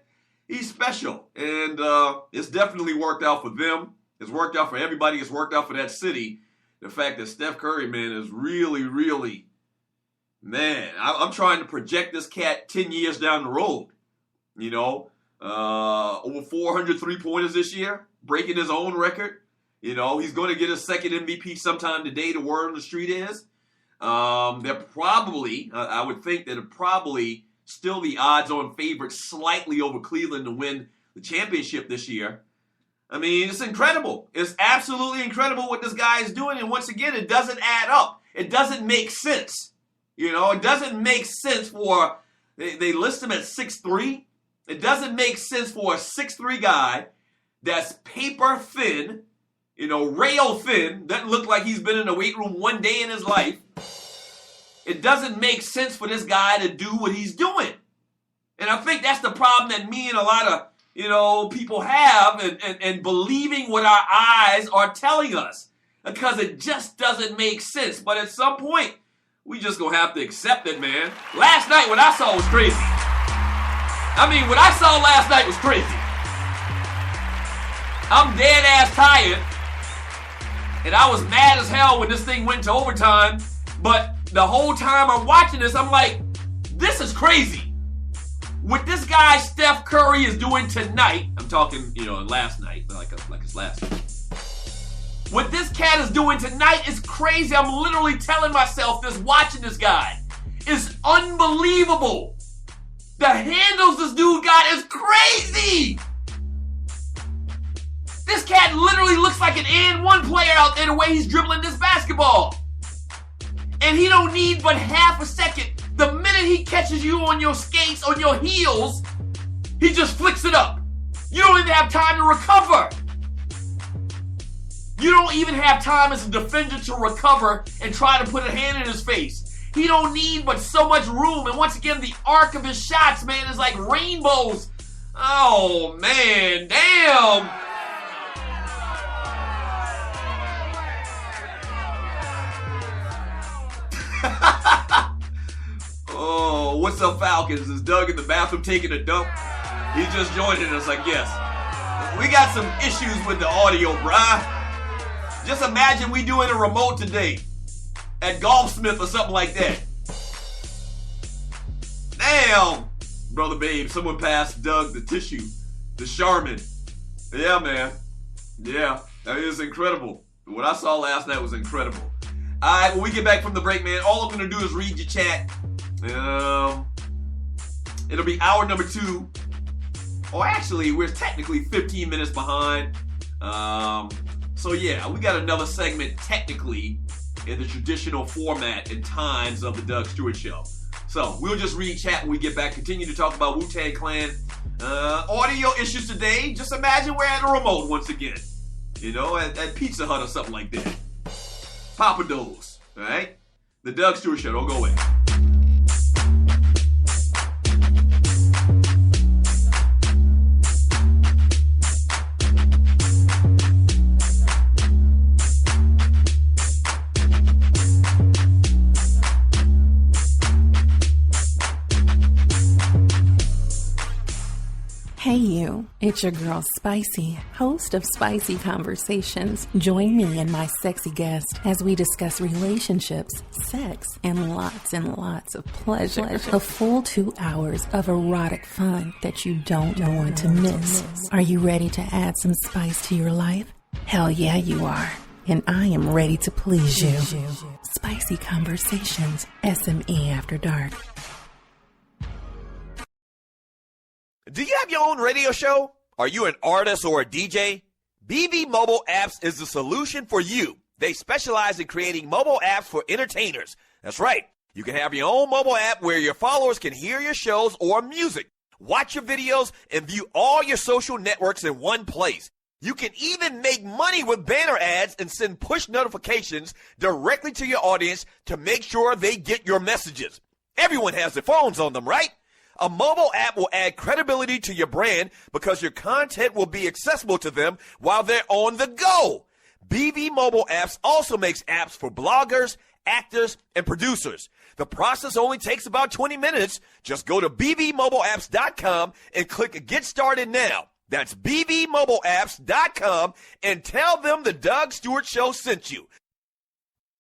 He's special. And it's definitely worked out for them. It's worked out for everybody. It's worked out for that city. The fact that Steph Curry, man, is really, really, man, I'm trying to project this cat 10 years down the road. Over 400 three-pointers this year, breaking his own record. He's going to get his second MVP sometime today, the word on the street is. They're probably, I would think that they're probably still the odds-on favorite slightly over Cleveland to win the championship this year. I mean, it's incredible. It's absolutely incredible what this guy is doing. And once again, it doesn't add up. It doesn't make sense. It doesn't make sense for They list him at 6'3". It doesn't make sense for a 6'3" guy that's paper thin, rail thin, doesn't look like he's been in the weight room one day in his life. It doesn't make sense for this guy to do what he's doing. And I think that's the problem that me and a lot of, people have and believing what our eyes are telling us. Because it just doesn't make sense. But at some point, we just gonna have to accept it, man. Last night, what I saw was crazy. What I saw last night was crazy. I'm dead ass tired. And I was mad as hell when this thing went to overtime. But the whole time I'm watching this, I'm like, this is crazy. What this guy Steph Curry is doing tonight, I'm talking, last night, like it's last night. What this cat is doing tonight is crazy. I'm literally telling myself this, watching this guy. Is unbelievable. The handles this dude got is crazy. This cat literally looks like an and one player out there the way he's dribbling this basketball. And he don't need but half a second. The minute he catches you on your skates, on your heels, he just flicks it up. You don't even have time to recover. You don't even have time as a defender to recover and try to put a hand in his face. He don't need but so much room. And once again, the arc of his shots, man, is like rainbows. Oh, man, damn. Oh, what's up, Falcons? Is Doug in the bathroom taking a dump? He's just joining us, I guess. We got some issues with the audio, bruh. Just imagine we doing a remote today at Golfsmith or something like that. Damn, brother babe, someone passed Doug the tissue, the Charmin. Yeah, man. Yeah, that is incredible. What I saw last night was incredible. All right, when we get back from the break, man, all I'm going to do is read your chat. It'll be hour number 2. Or actually, we're technically 15 minutes behind. So yeah, we got another segment technically in the traditional format and times of the Doug Stewart Show. So we'll just read chat when we get back. Continue to talk about Wu-Tang Clan. Audio issues today. Just imagine we're at a remote once again. At Pizza Hut or something like that. Papa Do's. All right? The Doug Stewart Show. Don't go away. Hey you, it's your girl Spicy, host of Spicy Conversations. Join me and my sexy guest as we discuss relationships, sex, and lots of pleasure. A full 2 hours of erotic fun that you don't want to miss. Are you ready to add some spice to your life? Hell yeah, you are. And I am ready to please you. Spicy Conversations, SME After Dark. Do you have your own radio show? Are you an artist or a DJ? BB Mobile Apps is the solution for you. They specialize in creating mobile apps for entertainers. That's right. You can have your own mobile app where your followers can hear your shows or music, watch your videos, and view all your social networks in one place. You can even make money with banner ads and send push notifications directly to your audience to make sure they get your messages. Everyone has their phones on them, right? A mobile app will add credibility to your brand because your content will be accessible to them while they're on the go. BB Mobile Apps also makes apps for bloggers, actors, and producers. The process only takes about 20 minutes. Just go to bbmobileapps.com and click Get Started Now. That's bbmobileapps.com and tell them the Doug Stewart Show sent you.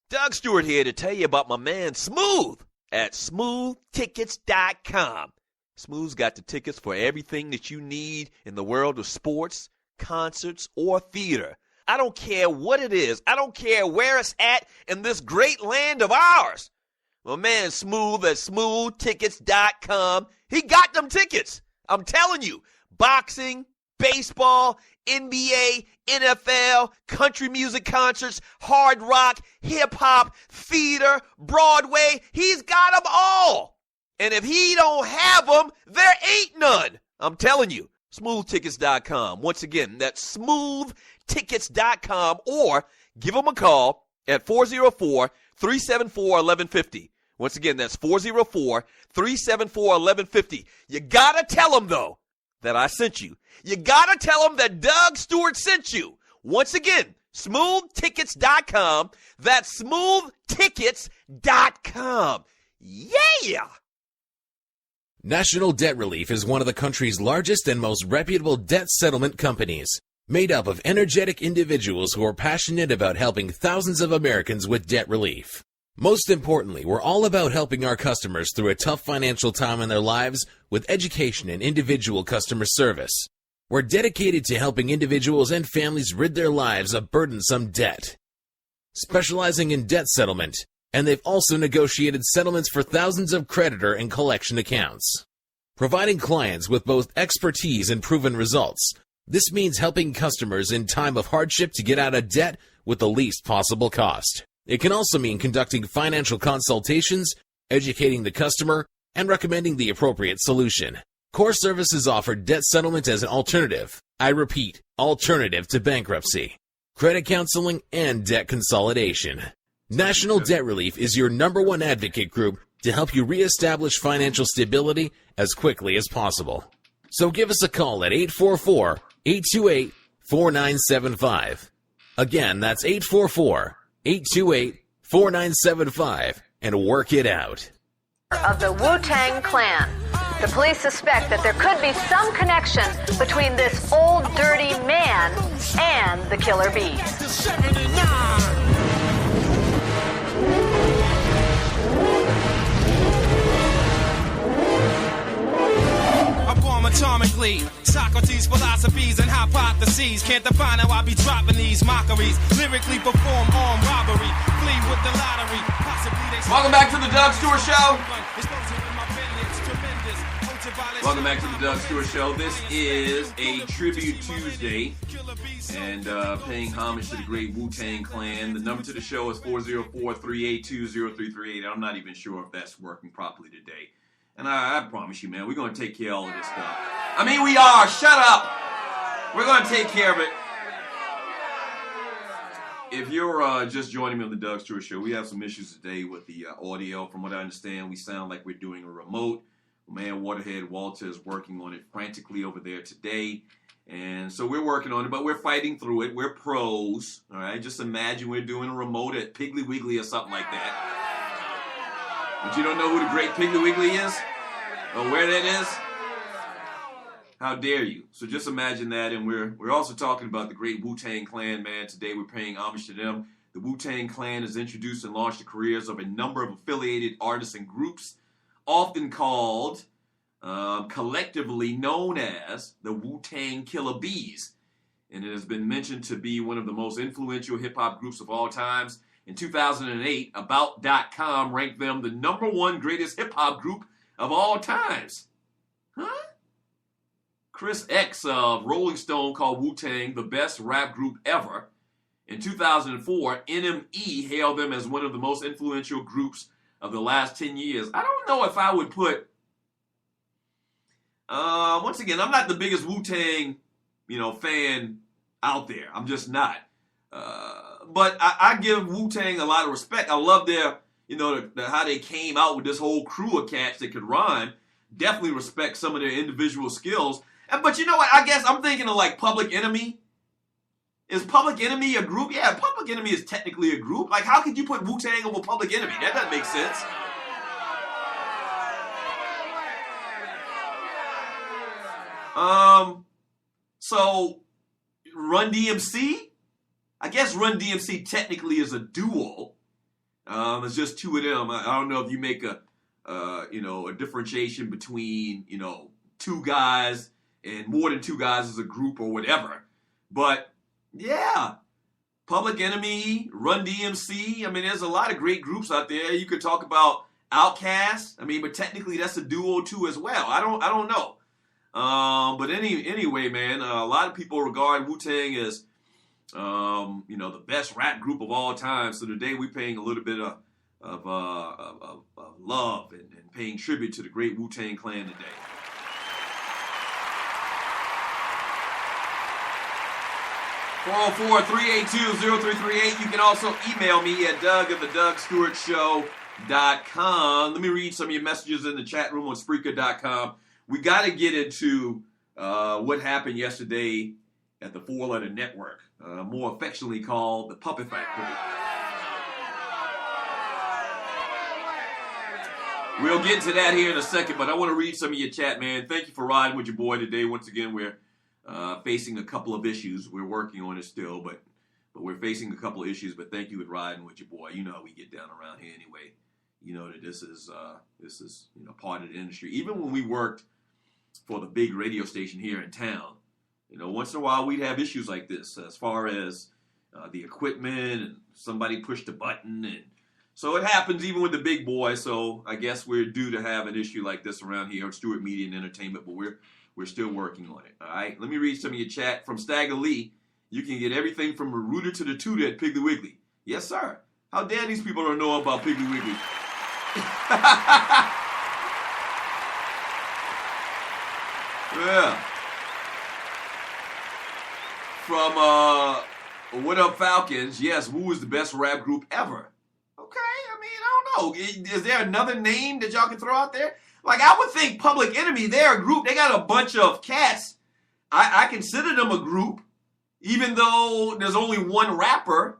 Doug Stewart here to tell you about my man Smooth at smoothtickets.com. Smooth's got the tickets for everything that you need in the world of sports, concerts, or theater. I don't care what it is. I don't care where it's at in this great land of ours. My man Smooth at smoothtickets.com, he got them tickets. I'm telling you, boxing, baseball, NBA, NFL, country music concerts, hard rock, hip-hop, theater, Broadway, he's got them all. And if he don't have them, there ain't none. I'm telling you. SmoothTickets.com. Once again, that's SmoothTickets.com, or give them a call at 404-374-1150. Once again, that's 404-374-1150. You got to tell them, though, that I sent you. You got to tell them that Doug Stewart sent you. Once again, SmoothTickets.com. That's SmoothTickets.com. Yeah! National Debt Relief is one of the country's largest and most reputable debt settlement companies, made up of energetic individuals who are passionate about helping thousands of Americans with debt relief. Most importantly, we're all about helping our customers through a tough financial time in their lives with education and individual customer service. We're dedicated to helping individuals and families rid their lives of burdensome debt. Specializing in debt settlement, and they've also negotiated settlements for thousands of creditor and collection accounts. Providing clients with both expertise and proven results, this means helping customers in time of hardship to get out of debt with the least possible cost. It can also mean conducting financial consultations, educating the customer, and recommending the appropriate solution. Core Services offer debt settlement as an alternative. I repeat, alternative to bankruptcy, credit counseling, and debt consolidation. National Debt Relief is your #1 advocate group to help you reestablish financial stability as quickly as possible. So give us a call at 844-828-4975. Again, that's 844-828-4975, and work it out. Of the Wu-Tang Clan. The police suspect that there could be some connection between this old dirty man and the killer bees. Atomically, Socrates' philosophies and hypotheses can't define how I be dropping these mockeries. Lyrically perform armed robbery, flee with the lottery. Welcome back to the Doug Stewart Show. Welcome back to the Doug Stewart Show. This is a Tribute Tuesday and paying homage to the great Wu-Tang Clan. The number to the show is 404-382-0338. I'm not even sure if that's working properly today. And I promise you, man, we're going to take care of all of this stuff. I mean, we are. Shut up. We're going to take care of it. If you're just joining me on the Doug Stewart Show, we have some issues today with the audio. From what I understand, we sound like we're doing a remote. Man, Waterhead Walter is working on it frantically over there today. And so we're working on it, but we're fighting through it. We're pros. All right, just imagine we're doing a remote at Piggly Wiggly or something like that. But you don't know who the great Piggly Wiggly is? Or where that is? How dare you? So just imagine that. And we're also talking about the great Wu-Tang Clan, man. Today we're paying homage to them. The Wu-Tang Clan has introduced and launched the careers of a number of affiliated artists and groups, often called, collectively known as the Wu-Tang Killer Bees. And it has been mentioned to be one of the most influential hip-hop groups of all times. In 2008, About.com ranked them the #1 greatest hip-hop group of all times. Huh? Chris X of Rolling Stone called Wu-Tang the best rap group ever. In 2004, NME hailed them as one of the most influential groups of the last 10 years. I don't know if I would put... once again, I'm not the biggest Wu-Tang, fan out there. I'm just not. But I give Wu-Tang a lot of respect. I love their, how they came out with this whole crew of cats that could rhyme. Definitely respect some of their individual skills. But you know what? I guess I'm thinking of like Public Enemy. Is Public Enemy a group? Yeah, Public Enemy is technically a group. Like, how could you put Wu-Tang over Public Enemy? That doesn't make sense. So Run DMC? I guess Run DMC technically is a duo. It's just two of them. I don't know if you make a differentiation between, two guys and more than two guys as a group or whatever. But yeah, Public Enemy, Run DMC. I mean, there's a lot of great groups out there. You could talk about Outkast. I mean, but technically that's a duo too as well. I don't know. But anyway, man, a lot of people regard Wu-Tang as the best rap group of all time. So today we're paying a little bit of of love and paying tribute to the great Wu-Tang Clan today. (404) 382-0338. You can also email me at doug@thedougstewartshow.com. Let me read some of your messages in the chat room on Spreaker.com. We got to get into what happened yesterday at the four-letter network, more affectionately called the Puppet Factory. We'll get to that here in a second, but I want to read some of your chat, man. Thank you for riding with your boy today. Once again, we're facing a couple of issues. We're working on it still, but we're facing a couple of issues. But thank you for riding with your boy. You know how we get down around here anyway. You know that this is part of the industry. Even when we worked for the big radio station here in town, once in a while we'd have issues like this as far as the equipment and somebody pushed a button, and so it happens even with the big boys. So I guess we're due to have an issue like this around here at Stewart Media and Entertainment, but we're still working on it. All right, let me read some of your chat from Stagger Lee. You can get everything from the rooter to the tutor at Piggly Wiggly. Yes, sir. How dare these people don't know about Piggly Wiggly? Yeah. From What Up Falcons? Yes, Wu is the best rap group ever. Okay, I mean, I don't know. Is there another name that y'all can throw out there? Like, I would think Public Enemy, they're a group. They got a bunch of cats. I consider them a group, even though there's only one rapper.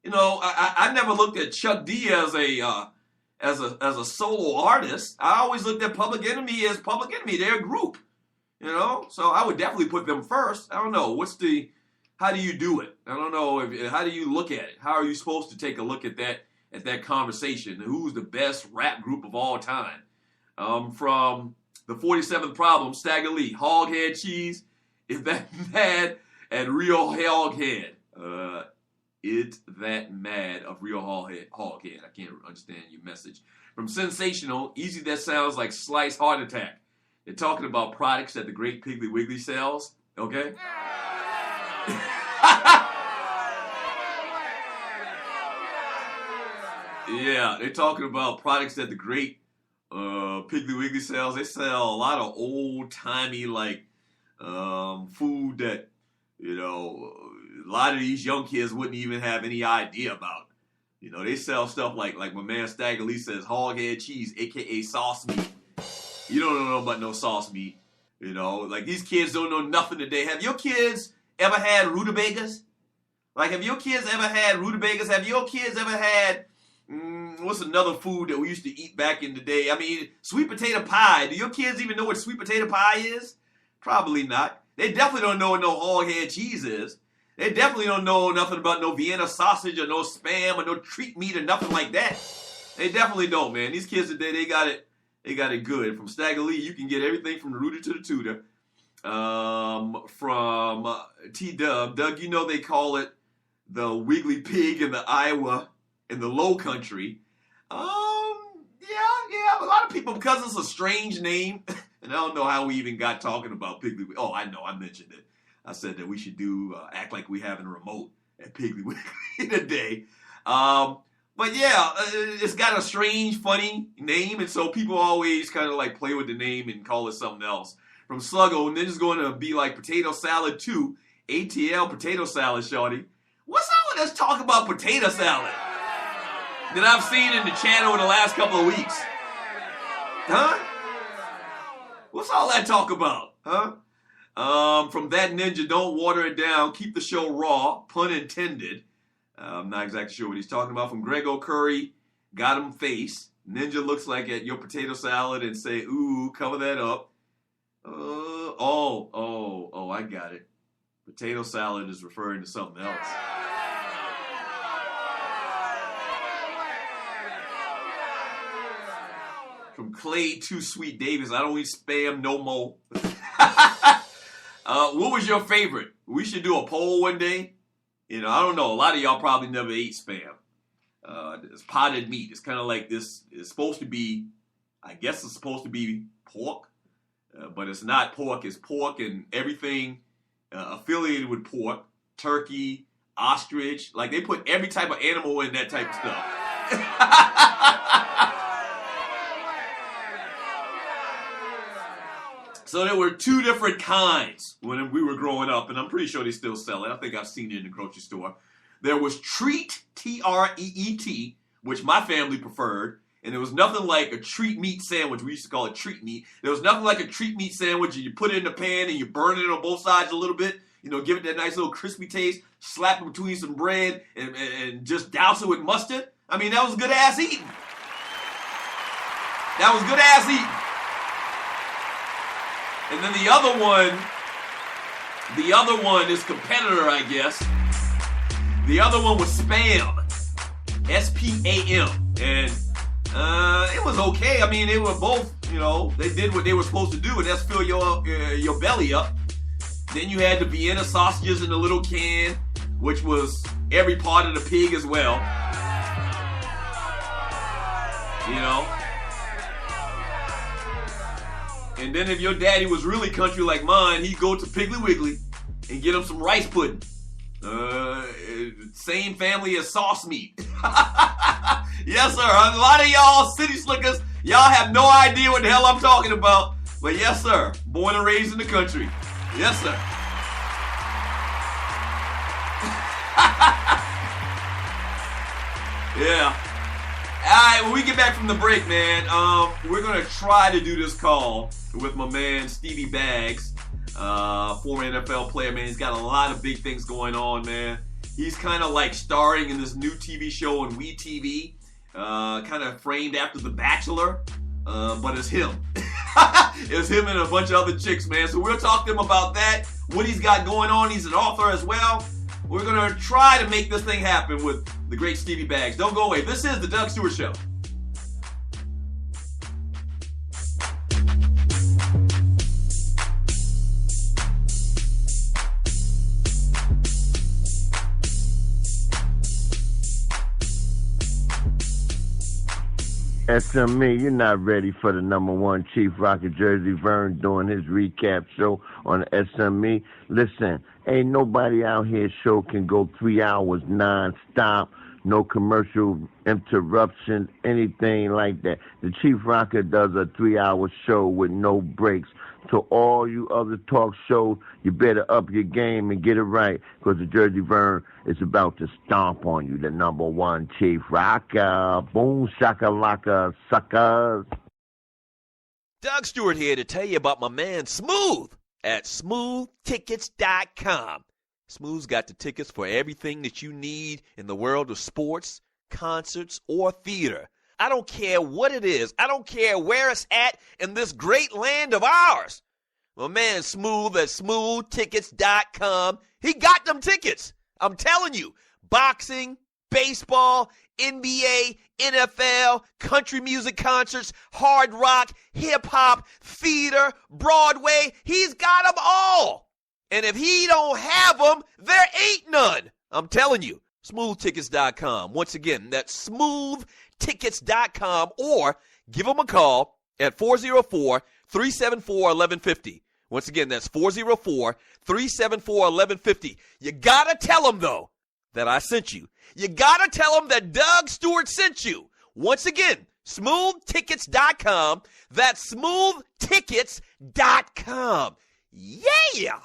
I never looked at Chuck D as a solo artist. I always looked at Public Enemy as Public Enemy. They're a group, So I would definitely put them first. I don't know. How do you do it? I don't know. How do you look at it? How are you supposed to take a look at that conversation? Who's the best rap group of all time? From the 47th Problem, Stagger Lee, Hoghead Cheese, Is That Mad at Real Hoghead. It's That Mad of Real Hoghead. I can't understand your message. From Sensational, Easy That Sounds Like Slice Heart Attack. They're talking about products that the great Piggly Wiggly sells, okay? Yeah, they're talking about products that the great Piggly Wiggly sells. They sell a lot of old-timey, food that, a lot of these young kids wouldn't even have any idea about. They sell stuff like my man Stagger Lee says, hoghead cheese, a.k.a. sauce meat. You don't know about no sauce meat. These kids don't know nothing today. Have your kids ever had rutabagas? Have your kids ever had rutabagas? Have your kids ever had... what's another food that we used to eat back in the day? I mean, sweet potato pie. Do your kids even know what sweet potato pie is? Probably not. They definitely don't know what no hoghead cheese is. They definitely don't know nothing about no Vienna sausage or no Spam or no treat meat or nothing like that. They definitely don't, man. These kids today, they got it good. From Stagger Lee, you can get everything from the rooter to the tutor. From T-Dub, Doug, they call it the Wiggly Pig in the Iowa in the Low Country. Yeah, a lot of people, because it's a strange name, and I don't know how we even got talking about Piggly Wiggly. Oh, I know, I mentioned it. I said that we should act like we having a remote at Piggly Wiggly today. But yeah, it's got a strange, funny name, and so people always kind of play with the name and call it something else. From Sluggo, and then it's going to be like potato salad 2, ATL potato salad, shorty. What's all of this talk about potato salad that I've seen in the chat over the last couple of weeks? Huh? What's all that talk about? Huh? From That Ninja, don't water it down. Keep the show raw. Pun intended. I'm not exactly sure what he's talking about. From Grego Curry, got him face. Ninja looks like at your potato salad and say, ooh, cover that up. I got it. Potato salad is referring to something else. From Clay Too Sweet Davis, I don't eat Spam no more. What was your favorite? We should do a poll one day. I don't know. A lot of y'all probably never ate Spam. It's potted meat. It's kind of like this. It's supposed to be, I guess it's supposed to be pork. But it's not pork. It's pork and everything affiliated with pork. Turkey, ostrich. They put every type of animal in that type of stuff. So there were two different kinds when we were growing up, and I'm pretty sure they still sell it. I think I've seen it in the grocery store. There was Treat, T-R-E-E-T, which my family preferred, and there was nothing like a treat meat sandwich. We used to call it treat meat. There was nothing like a treat meat sandwich, and you put it in the pan and you burn it on both sides a little bit, give it that nice little crispy taste, slap it between some bread, and just douse it with mustard. I mean, that was good-ass eating. That was good-ass eating. And then the other one is competitor, I guess. The other one was Spam, S-P-A-M, and it was okay. I mean, they were both, they did what they were supposed to do, and that's fill your belly up. Then you had the Vienna sausages in the little can, which was every part of the pig as well. And then if your daddy was really country like mine, he'd go to Piggly Wiggly and get him some rice pudding. Same family as sauce meat. Yes, sir. A lot of y'all city slickers, y'all have no idea what the hell I'm talking about. But yes, sir. Born and raised in the country. Yes, sir. Yeah. All right, when we get back from the break, man, we're going to try to do this call with my man Stevie Baggs, former NFL player, man. He's got a lot of big things going on, man. He's kind of like starring in this new TV show on WeTV, kind of framed after The Bachelor, but it's him. It's him and a bunch of other chicks, man. So we'll talk to him about that, what he's got going on. He's an author as well. We're going to try to make this thing happen with the great Stevie Baggs. Don't go away. This is The Doug Stewart Show. SME, you're not ready for the number one Chief Rocket Jersey Vern doing his recap show on SME. Listen, ain't nobody out here show can go 3 hours non-stop, no commercial interruptions, anything like that. The Chief Rocket does a 3-hour show with no breaks. To all you other talk shows, you better up your game and get it right, because the Jersey Vern is about to stomp on you, the number one Chief Rocker. Boom, shakalaka, suckers. Doug Stewart here to tell you about my man Smooth at smoothtickets.com. Smooth's got the tickets for everything that you need in the world of sports, concerts, or theater. I don't care what it is. I don't care where it's at in this great land of ours. My man Smooth at smoothtickets.com, he got them tickets. I'm telling you, boxing, baseball, NBA, NFL, country music concerts, hard rock, hip-hop, theater, Broadway, he's got them all. And if he don't have them, there ain't none. I'm telling you, smoothtickets.com. Once again, that's smoothtickets.com, or give them a call at 404-374-1150. Once again, that's 404-374-1150. You gotta tell them, though, that I sent you. You gotta tell them that Doug Stewart sent you. Once again, smoothtickets.com. That's smoothtickets.com. Yeah!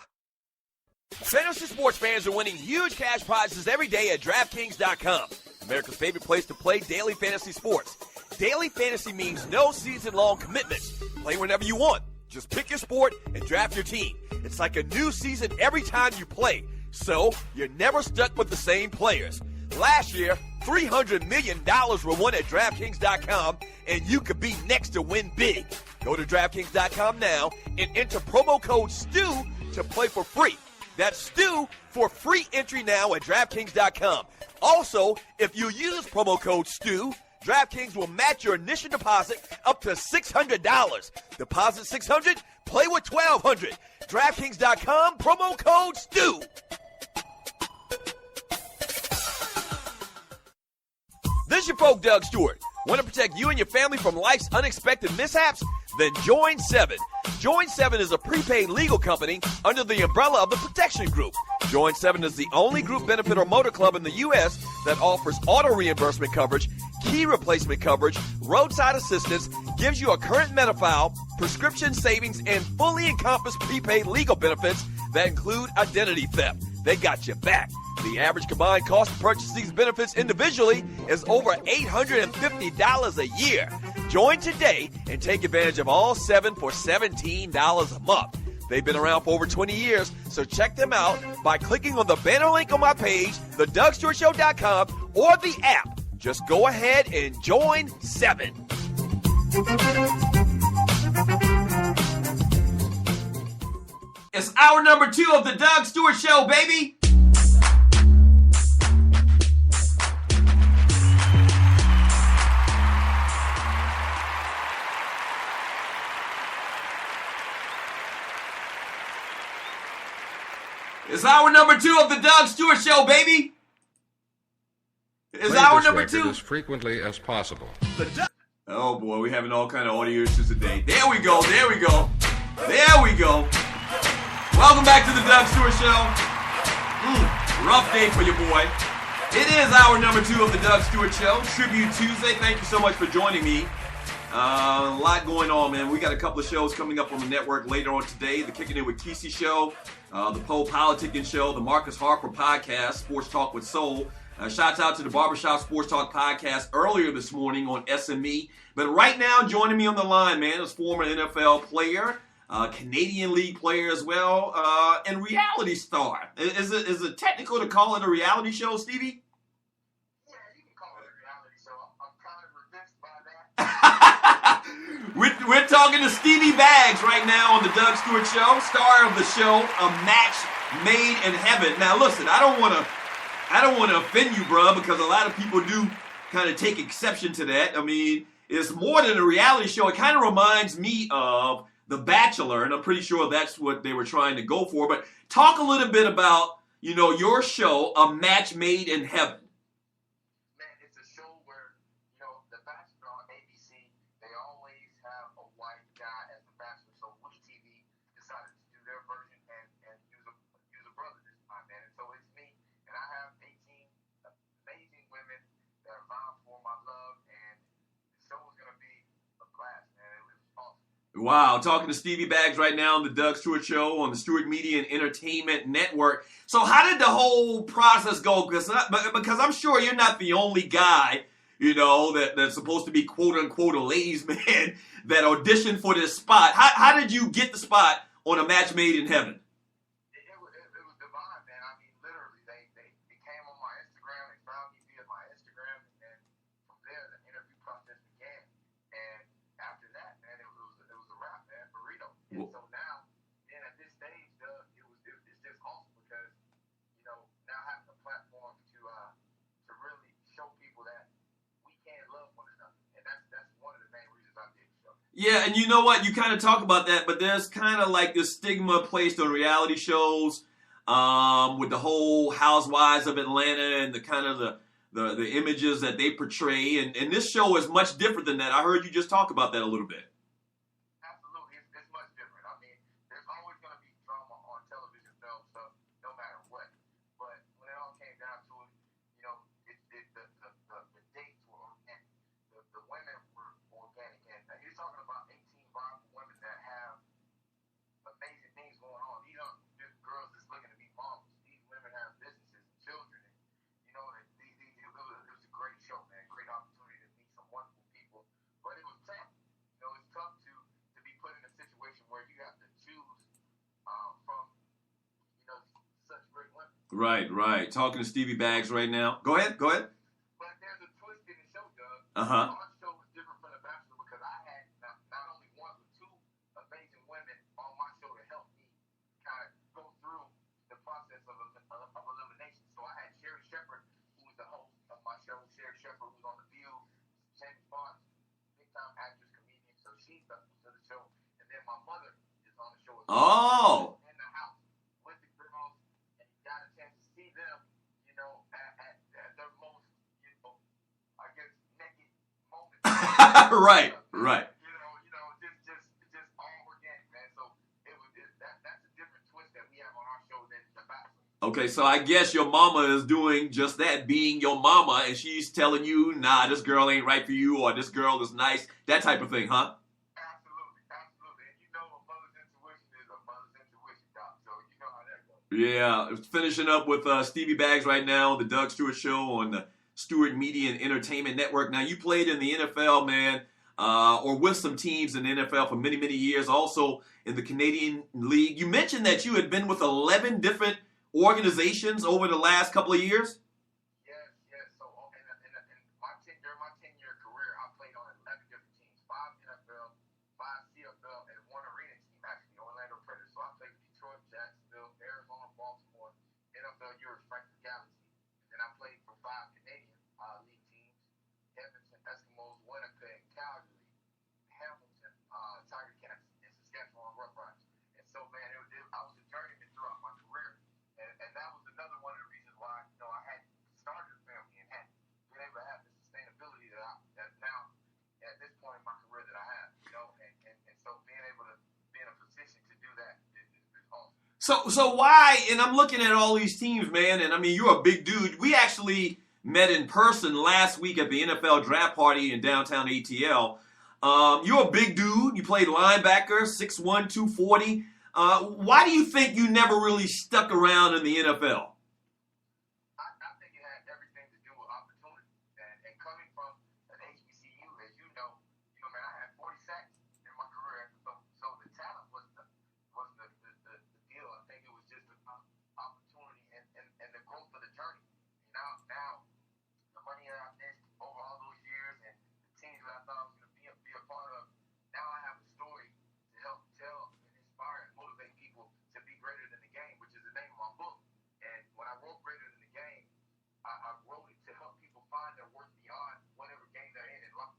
Fantasy sports fans are winning huge cash prizes every day at DraftKings.com. America's favorite place to play daily fantasy sports. Daily fantasy means no season-long commitments. Play whenever you want. Just pick your sport and draft your team. It's like a new season every time you play, so you're never stuck with the same players. Last year, $300 million were won at DraftKings.com, and you could be next to win big. Go to DraftKings.com now and enter promo code STU to play for free. That's STU for free entry now at DraftKings.com. Also, if you use promo code STU, DraftKings will match your initial deposit up to $600. Deposit $600, play with $1,200. DraftKings.com, promo code STU. This is your folk, Doug Stewart. Want to protect you and your family from life's unexpected mishaps? Then join 7. Join 7 is a prepaid legal company under the umbrella of the Protection Group. Join 7 is the only group benefit or motor club in the U.S. that offers auto reimbursement coverage, key replacement coverage, roadside assistance, gives you a current Medi-file, prescription savings, and fully encompassed prepaid legal benefits that include identity theft. They got your back. The average combined cost to purchase these benefits individually is over $850 a year. Join today and take advantage of all 7 for $17 a month. They've been around for over 20 years, so check them out by clicking on the banner link on my page, thedougstewartshow.com, or the app. Just go ahead and join 7. It's hour number 2 of the Doug Stewart Show, baby. It's hour number 2 of the Doug Stewart Show, baby. It's Play hour this number record 2. as frequently as possible. Oh boy, we're having all kind of audio issues today. There we go. There we go. There we go. Welcome back to the Doug Stewart Show. Rough day for your boy. It is hour number 2 of the Doug Stewart Show, Tribute Tuesday. Thank you so much for joining me. A lot going on, man. We got a couple of shows coming up on the network later on today. The Kicking It with Kesey show, the Poe Politicking show, the Marcus Harper podcast, Sports Talk with Soul. Shouts out to the Barbershop Sports Talk podcast earlier this morning on SME. But right now, joining me on the line, man, is former NFL player, Canadian League player as well, and reality star. Is it technical to call it a reality show, Stevie? Yeah, you can call it a reality show. I'm kind of remiss by that. We're talking to Stevie Baggs right now on the Doug Stewart Show, star of the show, A Match Made in Heaven. Now, listen, I don't want to offend you, bruh, because a lot of people do kind of take exception to that. I mean, it's more than a reality show. It kind of reminds me of The Bachelor, and I'm pretty sure that's what they were trying to go for. But talk a little bit about, your show, A Match Made in Heaven. Man, it's a show where, The Bachelor on ABC, they always have a white guy as the Bachelor. So WeTV decided to do their version and use a brother this time, man. And so it's me, and I have 18 amazing women that are vying for my love, and the show is going to be a blast, man. It was awesome. Wow, talking to Stevie Baggs right now on the Doug Stewart Show on the Stewart Media and Entertainment Network. So how did the whole process go? Because I'm sure you're not the only guy, that's supposed to be quote-unquote a ladies' man that auditioned for this spot. How did you get the spot on A Match Made in Heaven? It was divine, man. I mean, literally, they came on my Instagram. They found me via my Instagram, and from there, the interview process began. And after that, man, it was a wrap, man, burrito. And so now, then at this stage, it's just awesome because, now having a platform to really show people that we can love one another, and that's one of the main reasons I did the show. Yeah, and you know what? You kind of talk about that, but there's kind of like this stigma placed on reality shows with the whole Housewives of Atlanta and the kind of the images that they portray. And this show is much different than that. I heard you just talk about that a little bit. Absolutely. It's much different. I mean, there's always going to be drama on television films, so no matter what. But when it all came down to it, the dates were organic. The women were organic. And you're talking about 18 viable women that have amazing things going on. These aren't just girls that's looking to be moms. These women have businesses and children. And, it was a great show, man. Great opportunity to meet some wonderful people. But it was tough. It's tough to be put in a situation where you have to choose from, such great women. Right. Talking to Stevie Baggs right now. Go ahead. But there's a twist in the show, Doug. Uh-huh. Our show was different from The Bachelor because I had not only one, but 2 amazing women on my show to help me kind of go through the process of elimination. So I had Sherry Shepherd, who was the host of my show. Sherry Shepherd was on The View, James Bond, big-time actress, comedian. So she's the host of the show. And then my mother is on the show as well. Oh. In the house with the girls, and you got a chance to see them, at their most, I guess, naked moment. Right. Just all organic, man. So that's a different twist that we have on our show than The Bachelor. Okay, so I guess your mama is doing just that, being your mama, and she's telling you, nah, this girl ain't right for you, or this girl is nice, that type of thing, huh? Absolutely, absolutely. And you know a mother's intuition is a mother's intuition, Doc, so you know how that goes. Yeah, finishing up with Stevie Bags right now, the Doug Stewart Show on the Stewart Media and Entertainment Network. Now, you played in the NFL, man, or with some teams in the NFL for many, many years, also in the Canadian League. You mentioned that you had been with 11 different organizations over the last couple of years? Yes, yes. So during my 10-year career, I played on 11 different teams, 5 NFL, 5 CFL, and 1 arena team, actually, Orlando Predators. So I played with Detroit, Jacksonville, Arizona, Baltimore, NFL Europe, Frankfurt Galaxy. And then I played for 5 Canadian league teams, Edmonton Eskimos, Winnipeg, Calgary, Hamilton, Tiger Cats, and Saskatchewan Roughriders. And so, man, I was a journeyman throughout my career. And that was another one of the reasons why, I had started a family and had been able to have the sustainability that now, at this point in my career that I have, and so being able to be in a position to do that is awesome. So why, and I'm looking at all these teams, man, and I mean, you're a big dude. We actually met in person last week at the NFL draft party in downtown ATL. You're a big dude. You played linebacker, 6'1", 240. Why do you think you never really stuck around in the NFL? I think it had everything to do with opportunity. And coming from an HBCU, as you know, man, I had 40 sacks in my career. So the talent was the deal. I think it was just the opportunity and the growth of the journey. Now the money that I've missed over all those years and the teams that I thought I was going to be a part of, now I have a story to help tell and inspire and motivate people to be greater than the game, which is the name of my book. And when I wrote Greater Than the Game, I wrote it to help people find their worth beyond whatever game they're in life.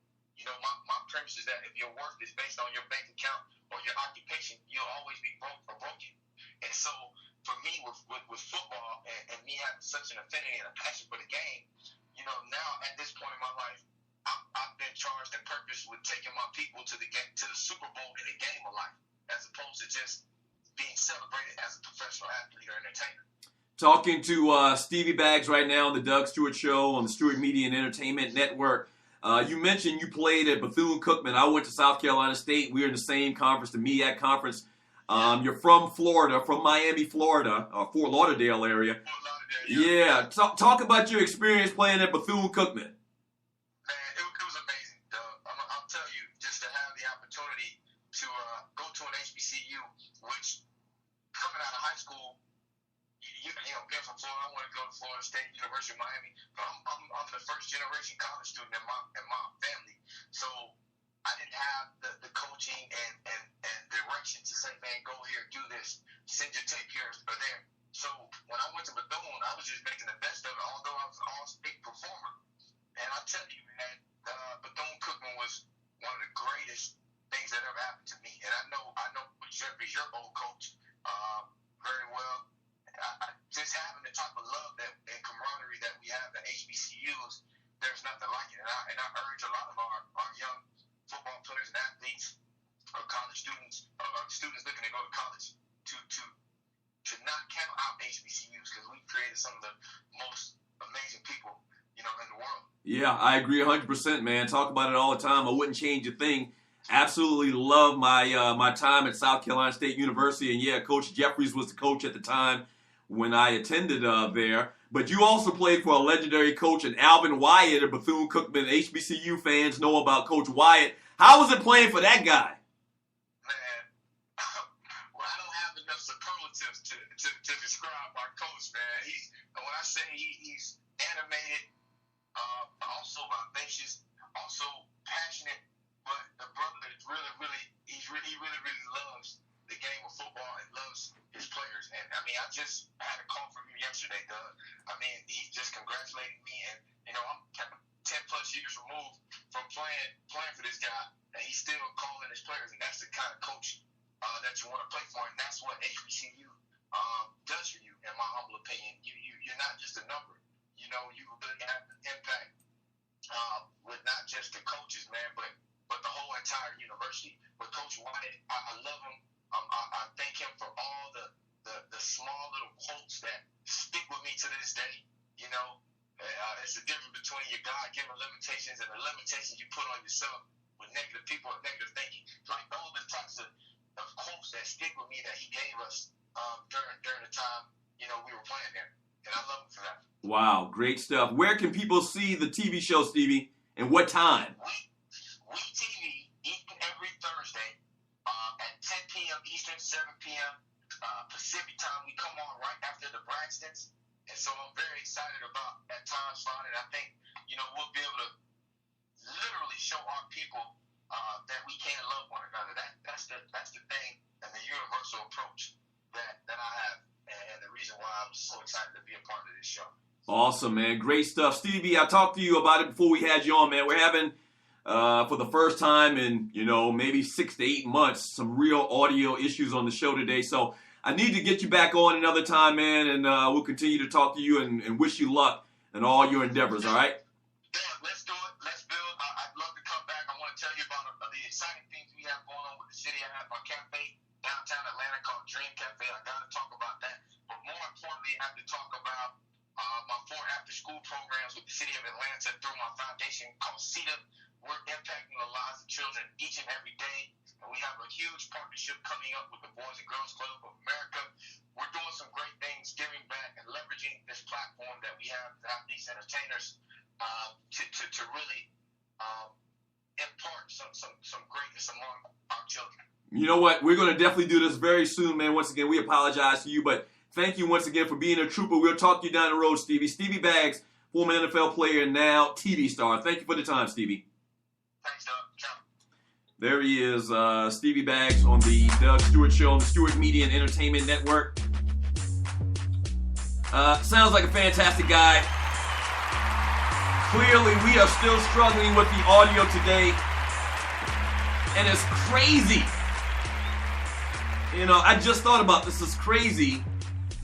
My premise is that if your worth is based on your bank account or your occupation, you'll always be broke or broken. And so for me, with football and me having such an affinity and a passion for the game, now at this point in my life, I've been charged and purposed with taking my people to the game, to the Super Bowl in the game of life, as opposed to just being celebrated as a professional athlete or entertainer. Talking to Stevie Bags right now on the Doug Stewart Show on the Stewart Media and Entertainment Network. You mentioned you played at Bethune-Cookman. I went to South Carolina State. We were in the same conference, the MEAC conference. You're from Florida, from Miami, Florida, Fort Lauderdale area. Yeah. Talk about your experience playing at Bethune-Cookman. Man, it was amazing, Doug. I'll tell you, just to have the opportunity to go to an HBCU, which coming out of high school, being from Florida, I want to go to Florida State University of Miami. But I'm the first generation college student in my family, so I didn't have the coaching and direction to say, man, go here, do this, send your tape here or there. So when I went to Bethune, I was just making the best of it, although I was an all-state performer. And I tell you, man, Bethune-Cookman was one of the greatest things that ever happened to me. And I know Jeffrey's your old coach very well. Just having the type of love and camaraderie that we have at HBCUs, there's nothing like it. And I urge a lot of our young football players and athletes or college students or students looking to go to college to not count out HBCUs, because we've created some of the most amazing people, in the world. Yeah, I agree 100%, man. Talk about it all the time. I wouldn't change a thing. Absolutely love my time at South Carolina State University. And yeah, Coach Jeffries was the coach at the time when I attended there. But you also played for a legendary coach in Alvin Wyatt at Bethune-Cookman. HBCU fans know about Coach Wyatt. How was it playing for that guy? Man, well, I don't have enough superlatives to describe our coach, man. When I say he's animated, also vivacious, also passionate, but the brother is really loves the game of football and loves his players. And I mean, I just had a call from him yesterday, Doug. I mean, he just congratulated me, and I'm 10 plus years removed from playing for this guy, and he's still calling his players, and that's the kind of coach that you want to play for, and that's what HBCU does for you, in my humble opinion. You're not just a number. You really have an impact with not just the coaches, man, but the whole entire university. But Coach Wyatt, I love him. I thank him for all the the small little quotes that stick with me to this day. You know, it's the difference between your God-given limitations and the limitations you put on yourself with negative people and negative thinking. Like those are the types of quotes that stick with me that he gave us during the time, you know, we were playing there. And I love him for that. Wow, great stuff. Where can people see the TV show, Stevie, and what time? We TV each and every Thursday at 10 p.m. Eastern, 7 p.m. Pacific time. We come on right after the Braxtons. And so I'm very excited about that time slot. And I think, you know, we'll be able to literally show our people that we can love one another. That's the thing and the universal approach that I have. And the reason why I'm so excited to be a part of this show. Awesome, man. Great stuff. Stevie, I talked to you about it before we had you on, man. We're having, for the first time in, you know, maybe 6 to 8 months, some real audio issues on the show today. So I need to get you back on another time, man, and we'll continue to talk to you and wish you luck in all your endeavors, all right? Yeah, let's do it. Let's build. I'd love to come back. I want to tell you about the exciting things we have going on with the city. I have our cafe downtown Atlanta called Dream Cafe. I got to talk about that. But more importantly, I have to talk about my 4 after-school programs with the city of Atlanta through my foundation called CETA. We're impacting the lives of children each and every day. And we have a huge partnership coming up with the Boys and Girls Club of America. We're doing some great things, giving back and leveraging this platform that we have as athletes, entertainers, to really impart some greatness among our children. You know what? We're going to definitely do this very soon, man. Once again, we apologize to you, but thank you once again for being a trooper. We'll talk to you down the road, Stevie. Stevie Baggs, former NFL player and now TV star. Thank you for the time, Stevie. Thanks, Doug. Ciao. There he is, Stevie Baggs on the Doug Stewart Show on the Stewart Media and Entertainment Network. Sounds like a fantastic guy. Clearly, we are still struggling with the audio today. And it's crazy. You know, I just thought about this. Is crazy.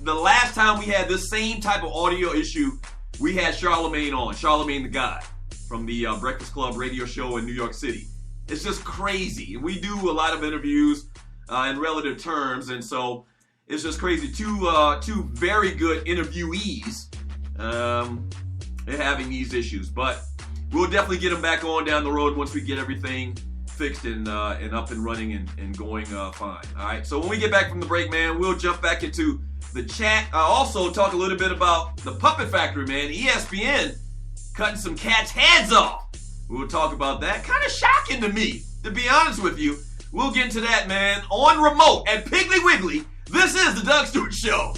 The last time we had this same type of audio issue, we had Charlemagne on. Charlemagne the God from the Breakfast Club radio show in New York City. It's just crazy. We do a lot of interviews in relative terms, and so it's just crazy. Two very good interviewees having these issues. But we'll definitely get them back on down the road once we get everything fixed and up and running and going fine. All right. So when we get back from the break, man, we'll jump back into the chat. Also talk a little bit about the Puppet Factory, man. ESPN cutting some cats' heads off. We'll talk about that. Kind of shocking to me, to be honest with you. We'll get into that, man, on remote at Piggly Wiggly. This is the Doug Stewart Show.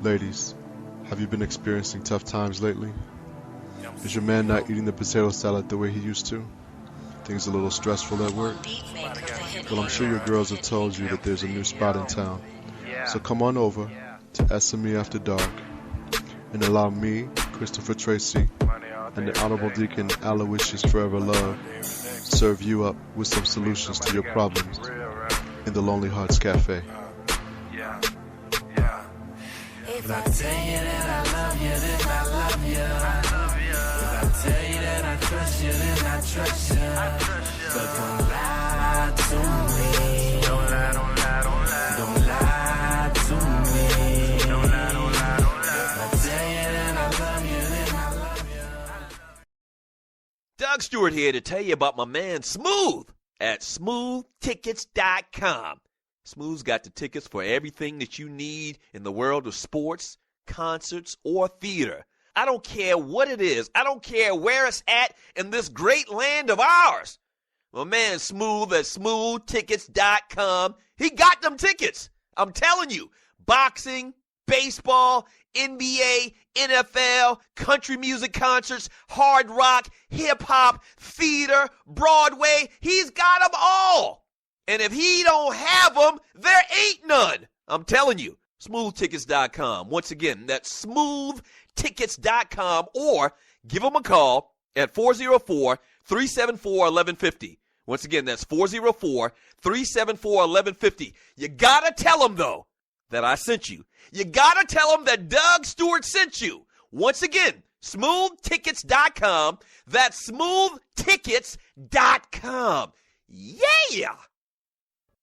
Ladies, have you been experiencing tough times lately? Is your man not eating the potato salad the way he used to? Things a little stressful at work? Well, I'm sure your girls have told you that there's a new spot in town. So come on over to SME After Dark and allow me, Christopher Tracy, and the Honorable Deacon Aloysius Forever Love serve you up with some solutions to your problems in the Lonely Hearts Cafe. If I tell you that I love you, then I love you. If I tell you that I trust you, then I trust you. But don't lie to me. Don't lie, don't lie, don't lie. Don't lie to me. Don't lie, don't lie, don't lie. If I tell you that I love you, then I love you. Doug Stewart here to tell you about my man Smooth at smoothtickets.com. Smooth's got the tickets for everything that you need in the world of sports, concerts, or theater. I don't care what it is. I don't care where it's at in this great land of ours. My man Smooth at smoothtickets.com, he got them tickets. I'm telling you, boxing, baseball, NBA, NFL, country music concerts, hard rock, hip-hop, theater, Broadway, he's got them all. And if he don't have them, there ain't none. I'm telling you, smoothtickets.com. Once again, that's smoothtickets.com, or give them a call at 404-374-1150. Once again, that's 404-374-1150. You got to tell them, though, that I sent you. You gotta tell them that Doug Stewart sent you. Once again, smoothtickets.com. That's smoothtickets.com. Yeah!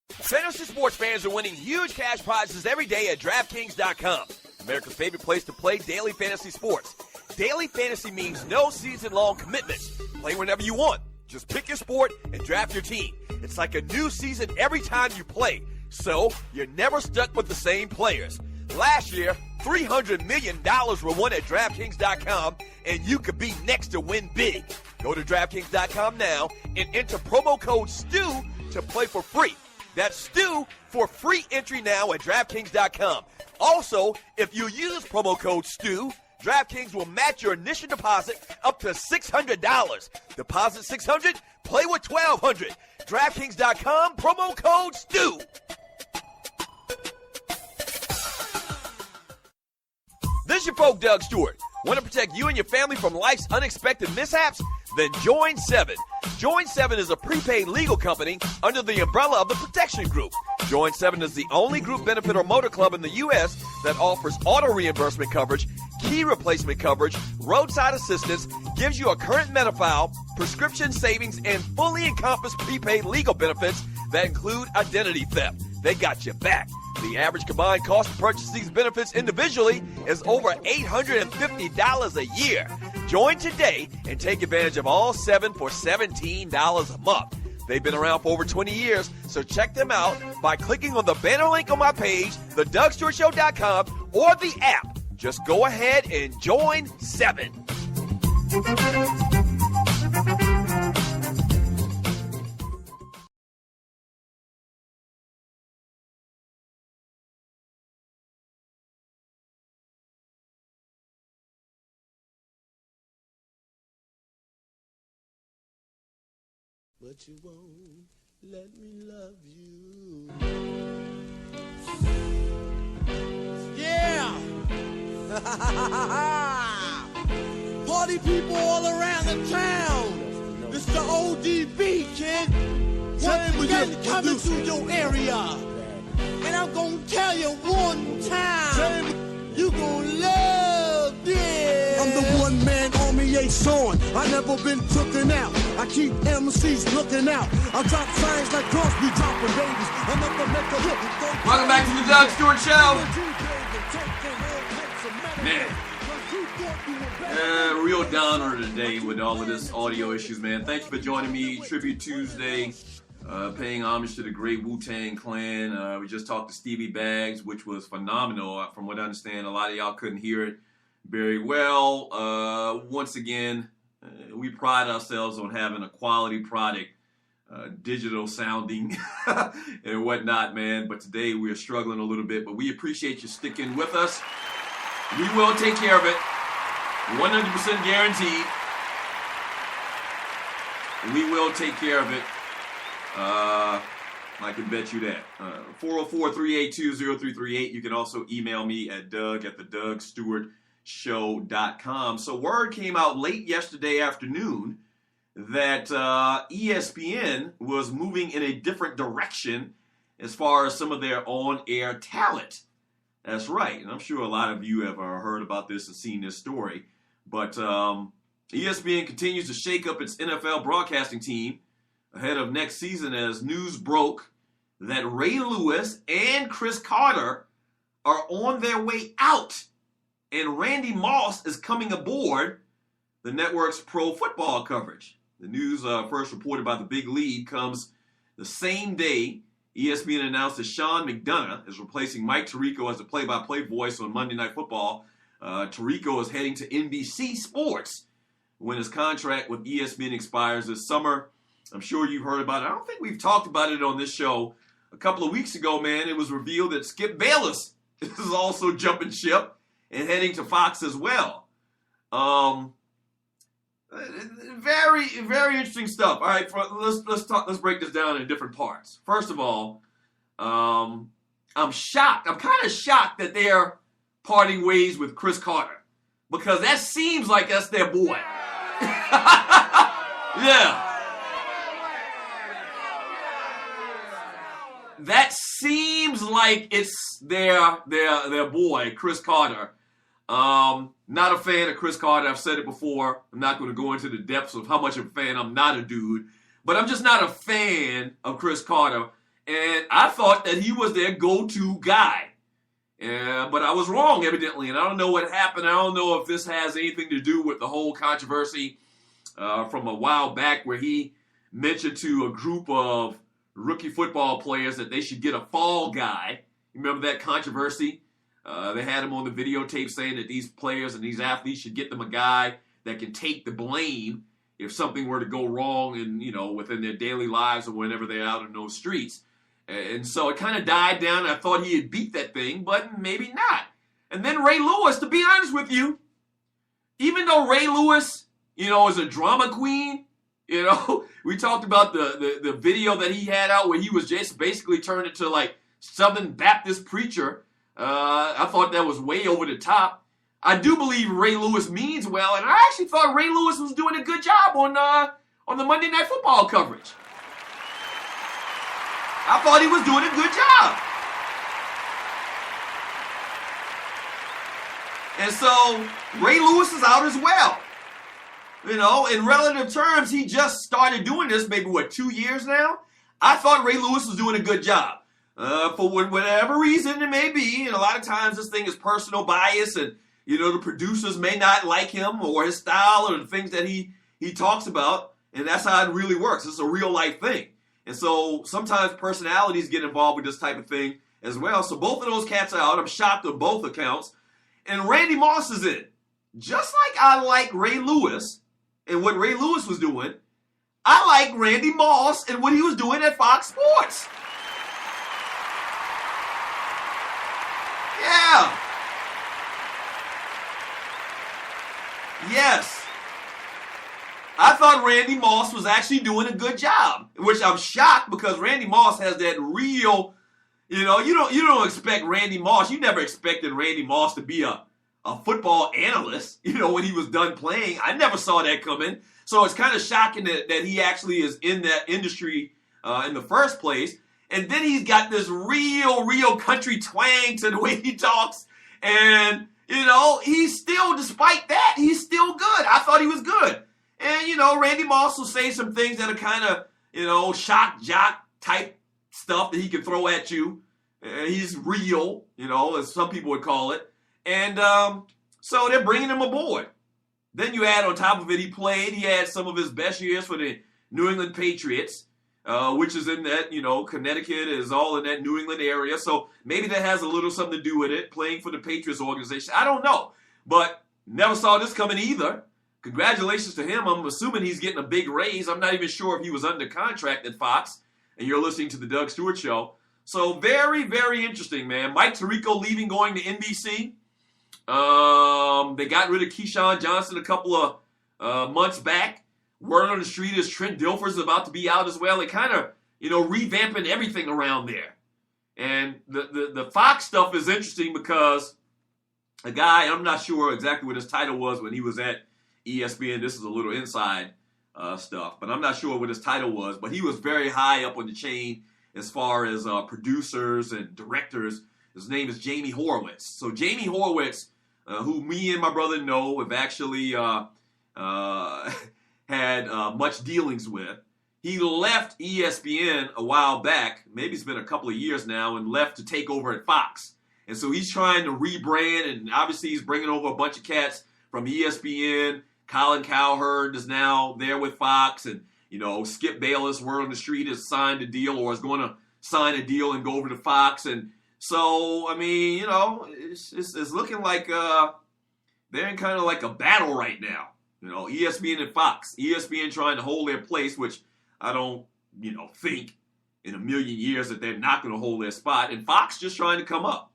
Fantasy sports fans are winning huge cash prizes every day at DraftKings.com. America's favorite place to play daily fantasy sports. Daily fantasy means no season-long commitments. Play whenever you want. Just pick your sport and draft your team. It's like a new season every time you play. So, you're never stuck with the same players. Last year, $300 million were won at DraftKings.com, and you could be next to win big. Go to DraftKings.com now and enter promo code STU to play for free. That's STU for free entry now at DraftKings.com. Also, if you use promo code STU, DraftKings will match your initial deposit up to $600. Deposit $600, play with $1,200. DraftKings.com, promo code STU. This is your folk, Doug Stewart. Want to protect you and your family from life's unexpected mishaps? Then join 7. Join 7 is a prepaid legal company under the umbrella of the Protection Group. Join 7 is the only group benefit or motor club in the U.S. that offers auto reimbursement coverage, key replacement coverage, roadside assistance, gives you a current Medi-File, prescription savings, and fully encompassed prepaid legal benefits that include identity theft. They got your back. The average combined cost to purchase these benefits individually is over $850 a year. Join today and take advantage of all 7 for $17 a month. They've been around for over 20 years, so check them out by clicking on the banner link on my page, thedougstewartshow.com, or the app. Just go ahead and join 7. But you won't let me love you. Yeah! Party people all around the town. It's the ODB, kid. Once again, coming through your area. And I'm gonna tell you one time. You gonna love this. I'm the one-man army, ain't sworn. I never been tooken out. I keep MCs looking out. I drop signs like Crosby dropping babies. I'm up to make a hit. Welcome back to the Doug Stewart Show. Man. Real downer today with all of this audio issues, man. Thank you for joining me. Tribute Tuesday. Paying homage to the great Wu-Tang Clan. We just talked to Stevie Baggs, which was phenomenal. From what I understand, a lot of y'all couldn't hear it very well. Once again, we pride ourselves on having a quality product, digital sounding and whatnot, man. But today we are struggling a little bit, but we appreciate you sticking with us. We will take care of it. 100% guaranteed. We will take care of it. I can bet you that. 404-382-0338. You can also email me at doug@thedougstewartshow.com. So word came out late yesterday afternoon that ESPN was moving in a different direction as far as some of their on-air talent. That's right. And I'm sure a lot of you have heard about this and seen this story. But ESPN continues to shake up its NFL broadcasting team ahead of next season as news broke that Ray Lewis and Chris Carter are on their way out. And Randy Moss is coming aboard the network's pro football coverage. The news first reported by the Big Lead comes the same day ESPN announced that Sean McDonough is replacing Mike Tirico as the play-by-play voice on Monday Night Football. Tirico is heading to NBC Sports when his contract with ESPN expires this summer. I'm sure you've heard about it. I don't think we've talked about it on this show. A couple of weeks ago, man, it was revealed that Skip Bayless is also jumping ship and heading to Fox as well. Very, very interesting stuff. All right, let's break this down in different parts. First of all, I'm shocked. I'm kind of shocked that they're parting ways with Chris Carter because that seems like that's their boy. Yeah. That seems seems like it's their boy, Chris Carter. Not a fan of Chris Carter. I've said it before. I'm not going to go into the depths of how much of a fan. I'm not a dude. But I'm just not a fan of Chris Carter. And I thought that he was their go-to guy. But I was wrong, evidently. And I don't know what happened. I don't know if this has anything to do with the whole controversy from a while back where he mentioned to a group of rookie football players that they should get a fall guy. You remember that controversy? They had him on the videotape saying that these players and these athletes should get them a guy that can take the blame if something were to go wrong within their daily lives or whenever they're out in those streets. And so it kind of died down. I thought he had beat that thing, but maybe not. And then Ray Lewis, to be honest with you, even though Ray Lewis, is a drama queen, we talked about the video that he had out where he was just basically turned into like Southern Baptist preacher. I thought that was way over the top. I do believe Ray Lewis means well, and I actually thought Ray Lewis was doing a good job on the Monday Night Football coverage. I thought he was doing a good job. And so Ray Lewis is out as well. In relative terms, he just started doing this maybe, 2 years now? I thought Ray Lewis was doing a good job. For whatever reason it may be, and a lot of times this thing is personal bias, and the producers may not like him or his style or the things that he talks about, and that's how it really works. It's a real life thing. And so sometimes personalities get involved with this type of thing as well. So both of those cats are out. I'm shocked on both accounts. And Randy Moss is in. Just like I like Ray Lewis and what Ray Lewis was doing, I like Randy Moss and what he was doing at Fox Sports. Yeah. Yes. I thought Randy Moss was actually doing a good job, which I'm shocked because Randy Moss has that real, you don't expect Randy Moss. You never expected Randy Moss to be a football analyst, when he was done playing. I never saw that coming. So it's kind of shocking that he actually is in that industry in the first place. And then he's got this real country twang to the way he talks. And, he's still, despite that, he's still good. I thought he was good. And, Randy Moss will say some things that are kind of, shock jock type stuff that he can throw at you. He's real, as some people would call it. And so they're bringing him aboard. Then you add on top of it, he had some of his best years for the New England Patriots, which is in that, Connecticut is all in that New England area. So maybe that has a little something to do with it, playing for the Patriots organization. I don't know. But never saw this coming either. Congratulations to him. I'm assuming he's getting a big raise. I'm not even sure if he was under contract at Fox. And you're listening to the Doug Stewart Show. So very, very interesting, man. Mike Tirico leaving, going to NBC. They got rid of Keyshawn Johnson a couple of months back. Word on the street is Trent Dilfer's about to be out as well. They kind of, revamping everything around there. And the Fox stuff is interesting because a guy, I'm not sure exactly what his title was when he was at ESPN. This is a little inside stuff, but I'm not sure what his title was. But he was very high up on the chain as far as producers and directors. His name is Jamie Horowitz. So Jamie Horowitz, who me and my brother know, have actually had much dealings with. He left ESPN a while back, maybe it's been a couple of years now, and left to take over at Fox. And so he's trying to rebrand, and obviously he's bringing over a bunch of cats from ESPN. Colin Cowherd is now there with Fox, and Skip Bayless, word on the street, has signed a deal or is going to sign a deal and go over to Fox. And so, I mean, it's looking like they're in kind of like a battle right now. ESPN and Fox. ESPN trying to hold their place, which I don't, think in a million years that they're not going to hold their spot. And Fox just trying to come up.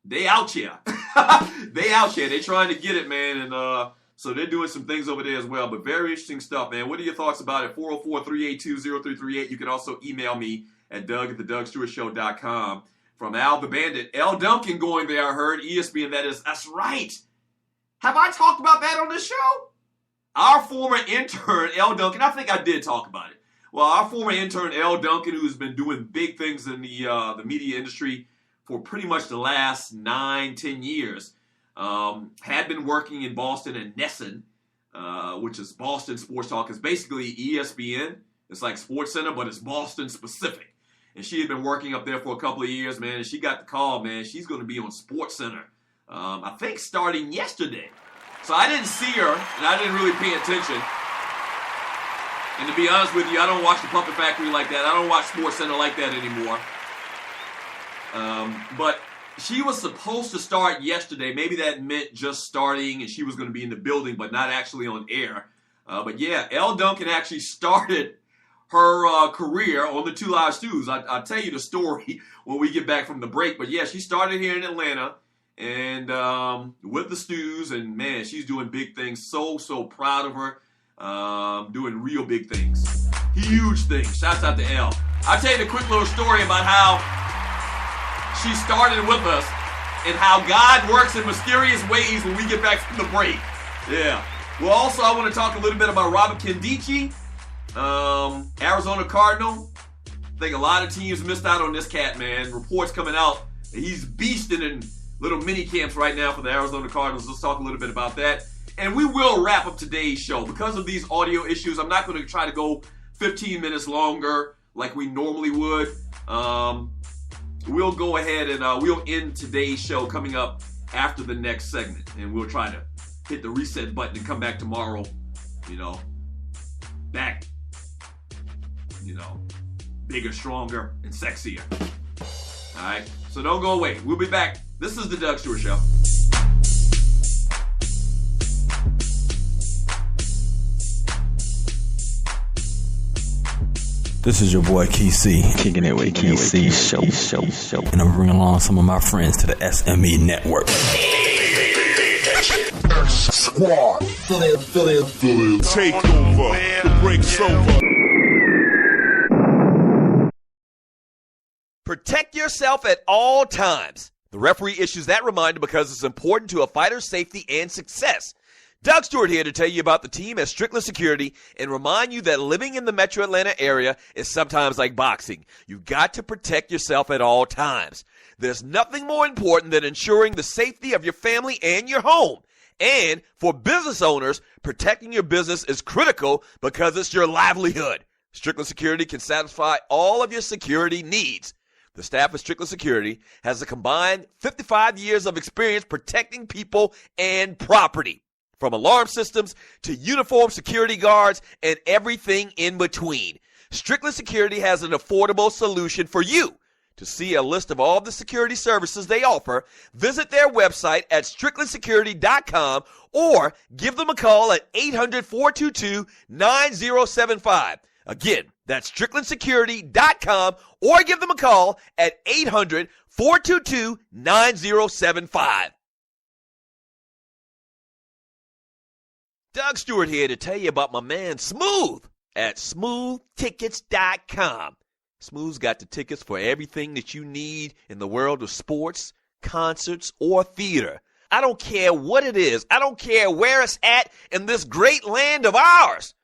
They out here. They out here. They're trying to get it, man. And so they're doing some things over there as well. But very interesting stuff, man. What are your thoughts about it? 404-382-0338. You can also email me at Doug@theDougStewartShow.com. From Al the Bandit. L. Duncan going there, I heard. ESPN, that is. That's right. Have I talked about that on this show? Our former intern, L. Duncan, I think I did talk about it. Well, our former intern, L. Duncan, who's been doing big things in the media industry for pretty much the last 9-10 years. Had been working in Boston and Nesson, which is Boston Sports Talk. It's basically ESPN. It's like SportsCenter, but it's Boston specific. And she had been working up there for a couple of years, man. And she got the call, man. She's going to be on SportsCenter, I think starting yesterday. So I didn't see her, and I didn't really pay attention. And to be honest with you, I don't watch the Puppet Factory like that. I don't watch SportsCenter like that anymore. But she was supposed to start yesterday. Maybe that meant just starting, and she was going to be in the building, but not actually on air. But yeah, Elle Duncan actually started her career on the 2 Live Stews. I'll tell you the story when we get back from the break. But yeah, she started here in Atlanta and with the Stews, and man, she's doing big things. So proud of her. Doing real big things. Huge things. Shouts out to Elle. I'll tell you the quick little story about how she started with us and how God works in mysterious ways when we get back from the break. Yeah. Well, also, I want to talk a little bit about Robert Kendichi, Arizona Cardinal. I think a lot of teams missed out on this cat, man. Reports coming out that he's beasting in little mini camps right now for the Arizona Cardinals. Let's talk a little bit about that. And we will wrap up today's show. Because of these audio issues, I'm not going to try to go 15 minutes longer like we normally would. We'll go ahead and we'll end today's show coming up after the next segment. And we'll try to hit the reset button and come back tomorrow, back, bigger, stronger, and sexier. All right? So don't go away. We'll be back. This is the Doug Stewart Show. This is your boy Key C, kicking it with Key C show. And I'm bringing along some of my friends to the SME Network. Squad, fill in. Take over, the break's over. Protect yourself at all times. The referee issues that reminder because it's important to a fighter's safety and success. Doug Stewart here to tell you about the team at Strickland Security and remind you that living in the metro Atlanta area is sometimes like boxing. You've got to protect yourself at all times. There's nothing more important than ensuring the safety of your family and your home. And for business owners, protecting your business is critical because it's your livelihood. Strickland Security can satisfy all of your security needs. The staff of Strickland Security has a combined 55 years of experience protecting people and property. From alarm systems to uniformed security guards and everything in between. Strickland Security has an affordable solution for you. To see a list of all the security services they offer, visit their website at stricklandsecurity.com or give them a call at 800-422-9075. Again, that's stricklandsecurity.com or give them a call at 800-422-9075. Doug Stewart here to tell you about my man Smooth at smoothtickets.com. Smooth's got the tickets for everything that you need in the world of sports, concerts, or theater. I don't care what it is. I don't care where it's at in this great land of ours.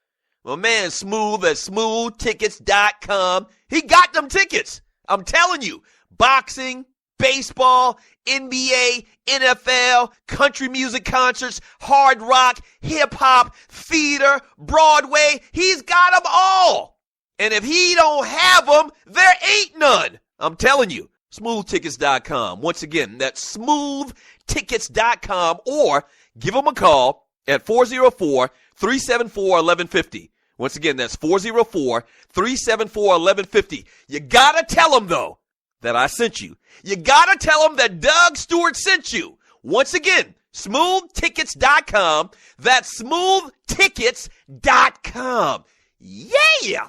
My man Smooth at smoothtickets.com, he got them tickets. I'm telling you, boxing, baseball, NBA, NFL, country music concerts, hard rock, hip-hop, theater, Broadway. He's got them all. And if he don't have them, there ain't none. I'm telling you, smoothtickets.com. Once again, that's smoothtickets.com or give him a call at 404-374-1150. Once again, that's 404-374-1150. You got to tell him, though, that I sent you. You got to tell them that Doug Stewart sent you. Once again, smoothtickets.com. That's smoothtickets.com. Yeah!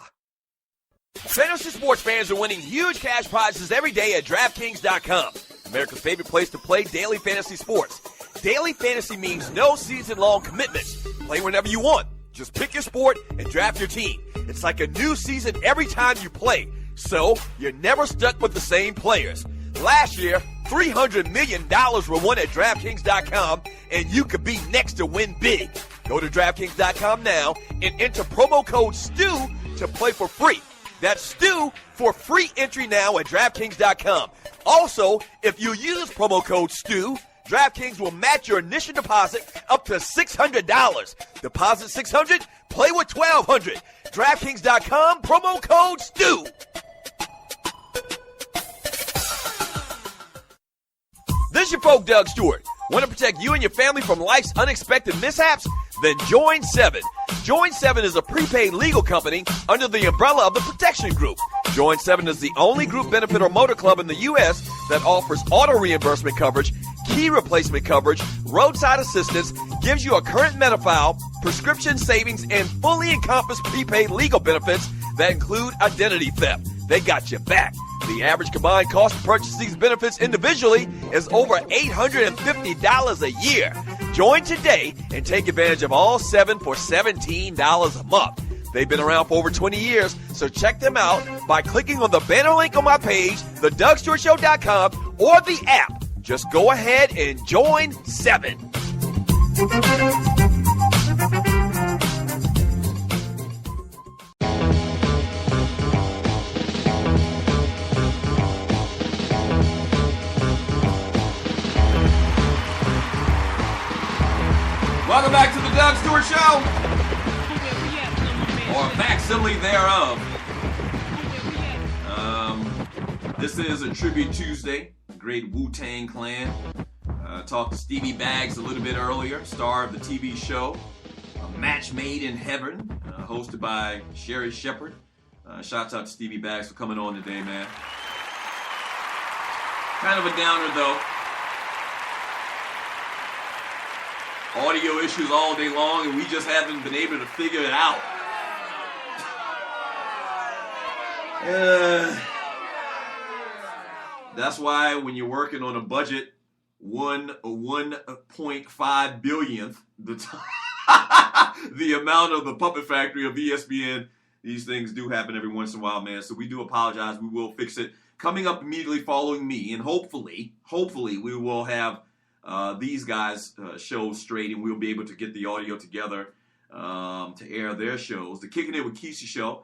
Fantasy sports fans are winning huge cash prizes every day at DraftKings.com. America's favorite place to play daily fantasy sports. Daily fantasy means no season-long commitments. Play whenever you want. Just pick your sport and draft your team. It's like a new season every time you play. So, you're never stuck with the same players. Last year, $300 million were won at DraftKings.com, and you could be next to win big. Go to DraftKings.com now and enter promo code STU to play for free. That's STU for free entry now at DraftKings.com. Also, if you use promo code STU, DraftKings will match your initial deposit up to $600. Deposit $600, play with $1,200. DraftKings.com, promo code STU. This is your folk, Doug Stewart. Want to protect you and your family from life's unexpected mishaps? Then join 7. Join 7 is a prepaid legal company under the umbrella of the Protection Group. Join 7 is the only group benefit or motor club in the U.S. that offers auto reimbursement coverage, key replacement coverage, roadside assistance, gives you a current Medi-File, prescription savings, and fully encompassed prepaid legal benefits that include identity theft. They got your back. The average combined cost to purchase these benefits individually is over $850 a year. Join today and take advantage of all 7 for $17 a month. They've been around for over 20 years, so check them out by clicking on the banner link on my page, thedougstewartshow.com, or the app. Just go ahead and join 7. Welcome back to the Doug Stewart Show, or facsimile thereof. This is a Tribute Tuesday, great Wu-Tang Clan. Talked to Stevie Baggs a little bit earlier, star of the TV show, A Match Made in Heaven, hosted by Sherry Shepherd. Shouts out to Stevie Baggs for coming on today, man. Kind of a downer, though. Audio issues all day long, and we just haven't been able to figure it out. That's why when you're working on a budget, 1.5 billionth the amount of the puppet factory of ESPN, these things do happen every once in a while, man. So we do apologize. We will fix it. Coming up immediately following me, and hopefully we will have these guys' shows straight, and we'll be able to get the audio together to air their shows. The Kicking It with Kesey show.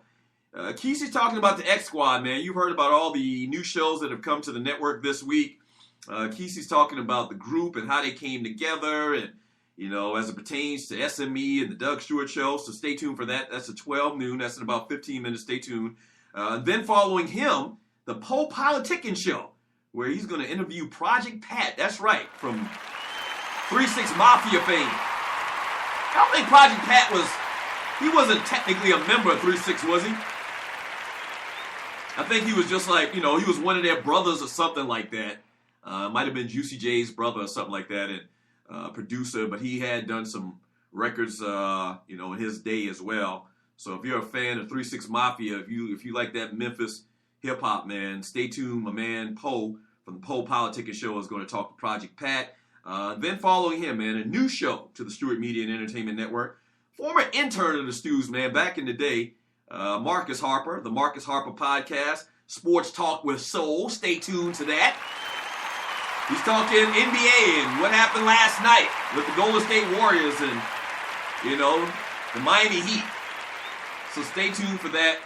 Kesey's talking about the X Squad, man. You've heard about all the new shows that have come to the network this week. Kesey's talking about the group and how they came together, and as it pertains to SME and the Doug Stewart Show. So stay tuned for that. That's at 12 noon. That's in about 15 minutes. Stay tuned. Then following him, the Poe Politicking Show, where he's going to interview Project Pat. That's right, from 3-6 Mafia fame. I don't think Project Pat he wasn't technically a member of 3-6, was he? I think he was just like, he was one of their brothers or something like that. Might have been Juicy J's brother or something like that, and producer, but he had done some records, in his day as well. So if you're a fan of 3-6 Mafia, if you like that Memphis hip hop, man, stay tuned. My man Poe from the Poe Politicking Show is going to talk to Project Pat. Then following him, man, a new show to the Stewart Media and Entertainment Network. Former intern of the Stews, man, back in the day, Marcus Harper, the Marcus Harper Podcast, Sports Talk with Soul. Stay tuned to that. He's talking NBA and what happened last night with the Golden State Warriors and, the Miami Heat. So stay tuned for that.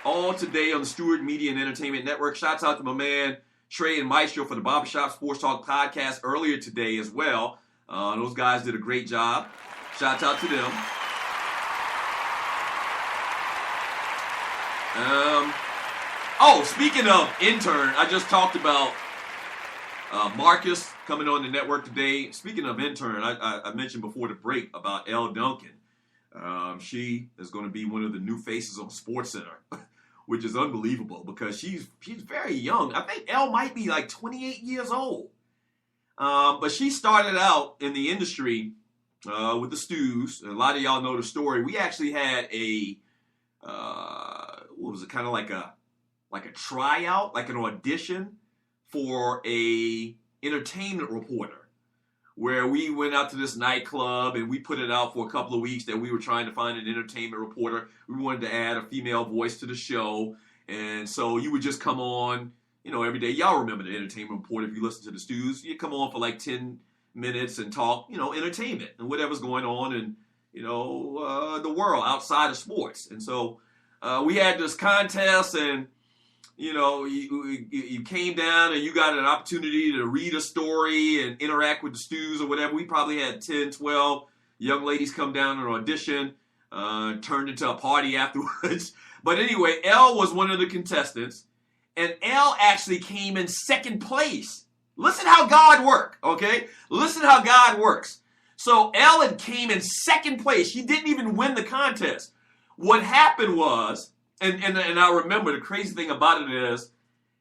All today on the Stewart Media and Entertainment Network. Shouts out to my man Trey and Maestro for the Barbershop Sports Talk podcast earlier today as well. Those guys did a great job. Shouts out to them. Speaking of intern, I just talked about Marcus coming on the network today. Speaking of intern, I mentioned before the break about Elle Duncan. She is going to be one of the new faces on SportsCenter, which is unbelievable because she's very young. I think Elle might be like 28 years old. But she started out in the industry with the Stews. A lot of y'all know the story. We actually had a kind of like a tryout, like an audition for a entertainment reporter, where we went out to this nightclub and we put it out for a couple of weeks that we were trying to find an entertainment reporter. We wanted to add a female voice to the show. And so you would just come on, every day. Y'all remember the entertainment reporter if you listen to the Stews. You come on for like 10 minutes and talk, entertainment and whatever's going on in, the world outside of sports. And so we had this contest, and you came down and you got an opportunity to read a story and interact with the stews or whatever. We probably had 10, 12 young ladies come down and audition, turned into a party afterwards. But anyway, Elle was one of the contestants, and Elle actually came in second place. Listen how God works, okay? Listen how God works. So Elle came in second place. She didn't even win the contest. What happened was, and I remember the crazy thing about it is,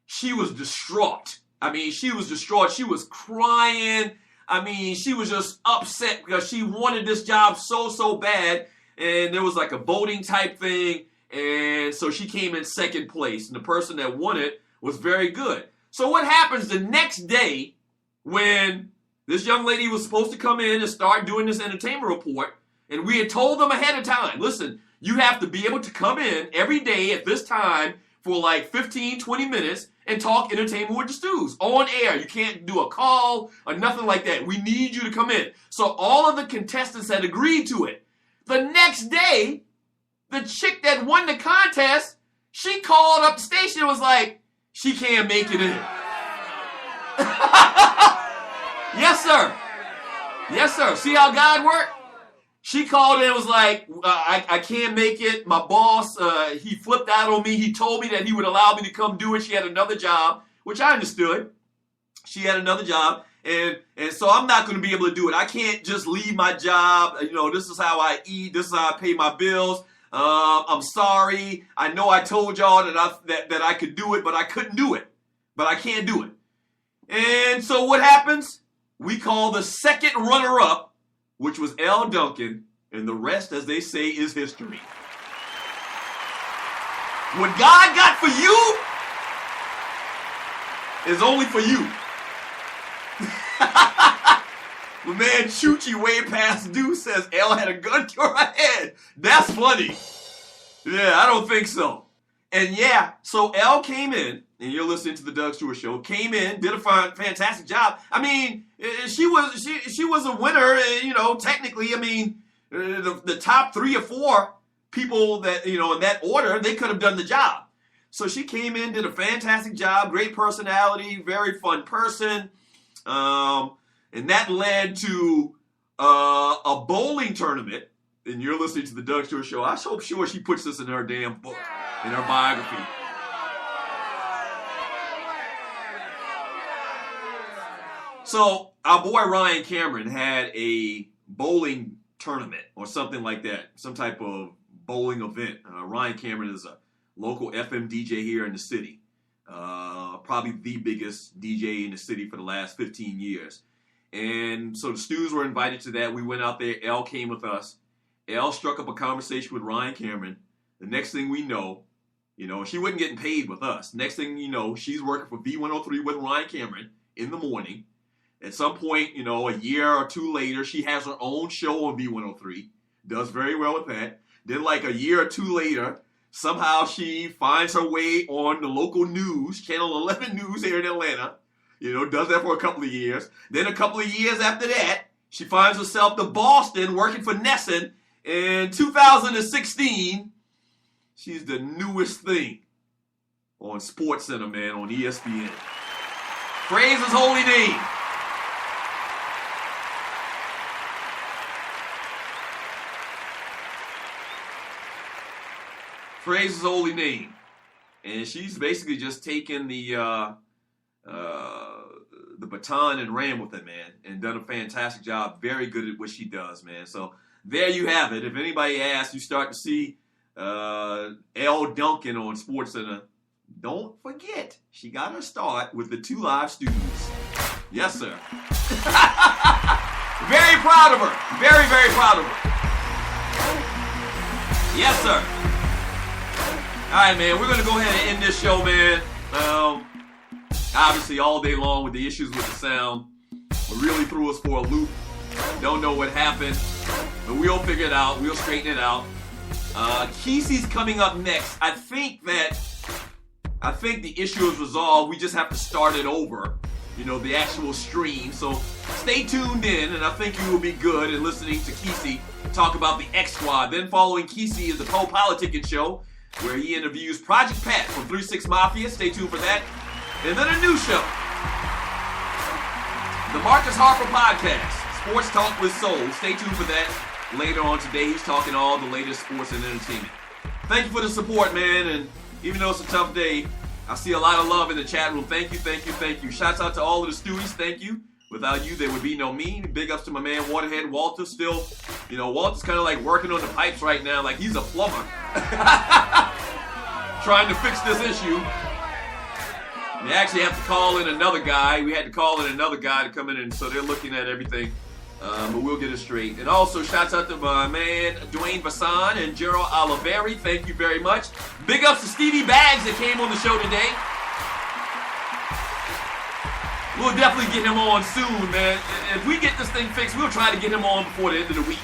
she was distraught. I mean, she was distraught. She was crying. I mean, she was just upset because she wanted this job so bad. And there was like a voting type thing. And so she came in second place. And the person that won it was very good. So what happens the next day when this young lady was supposed to come in and start doing this entertainment report, and we had told them ahead of time, listen, you have to be able to come in every day at this time for like 15, 20 minutes and talk entertainment with the stews on air. You can't do a call or nothing like that. We need you to come in. So all of the contestants had agreed to it. The next day, the chick that won the contest, she called up the station and was like, she can't make it in. Yes, sir. Yes, sir. See how God worked? She called in and was like, I can't make it. My boss, he flipped out on me. He told me that he would allow me to come do it. She had another job, which I understood. She had another job. And so I'm not going to be able to do it. I can't just leave my job. This is how I eat. This is how I pay my bills. I'm sorry. I know I told y'all that I could do it, but I couldn't do it. But I can't do it. And so what happens? We call the second runner-up, which was Elle Duncan, and the rest, as they say, is history. What God got for you is only for you. My man Chuchi way past due says Elle had a gun to her head. That's funny. Yeah, I don't think so. And yeah, so Elle came in, and you're listening to the Doug Stewart Show, came in, did a fantastic job. I mean, she was a winner, technically. I mean, the top 3 or 4 people that, in that order, they could have done the job. So she came in, did a fantastic job, great personality, very fun person. And that led to a bowling tournament. And you're listening to the Doug Stewart Show. I'm so sure she puts this in her damn book, in her biography. So our boy Ryan Cameron had a bowling tournament or something like that, some type of bowling event. Ryan Cameron is a local FM DJ here in the city, probably the biggest DJ in the city for the last 15 years. And so the stews were invited to that. We went out there. Elle came with us. Elle struck up a conversation with Ryan Cameron. The next thing we know, she wasn't getting paid with us. Next thing you know, she's working for V103 with Ryan Cameron in the morning. At some point, a year or 2 later, she has her own show on V103. Does very well with that. Then like a year or 2 later, somehow she finds her way on the local news, Channel 11 News here in Atlanta. Does that for a couple of years. Then a couple of years after that, she finds herself to Boston working for Nesson. In 2016, she's the newest thing on SportsCenter, man, on ESPN. Praise his holy name. Praise his holy name. And she's basically just taken the baton and ran with it, man, and done a fantastic job. Very good at what she does, man. So there you have it. If anybody asks, you start to see Elle Duncan on SportsCenter. Don't forget, she got her start with the 2 live studios. Yes, sir. Very proud of her. Very, very proud of her. Yes, sir. All right, man, we're going to go ahead and end this show, man. Obviously, all day long with the issues with the sound. It really threw us for a loop. Don't know what happened, but we'll figure it out. We'll straighten it out. Kesey's coming up next. I think the issue is resolved. We just have to start it over, the actual stream. So stay tuned in, and I think you will be good in listening to Kesey talk about the X Squad. Then following Kesey is the Po Politicking Show. where he interviews Project Pat from 3-6 Mafia. Stay tuned for that. And then a new show, the Marcus Harper Podcast, Sports Talk with Soul. Stay tuned for that. Later on today, he's talking all the latest sports and entertainment. Thank you for the support, man. And even though it's a tough day, I see a lot of love in the chat room. Thank you, thank you, thank you. Shouts out to all of the Stewies. Thank you. Without you, there would be no me. Big ups to my man, Waterhead Walter. Still, Walter's kind of like working on the pipes right now. Like he's a plumber. Trying to fix this issue. They actually have to call in another guy. We had to call in another guy to come in, and so they're looking at everything. But we'll get it straight. And also, shouts out to my man, Dwayne Vassan and Gerald Oliveri. Thank you very much. Big ups to Stevie Bags that came on the show today. We'll definitely get him on soon, man. If we get this thing fixed, we'll try to get him on before the end of the week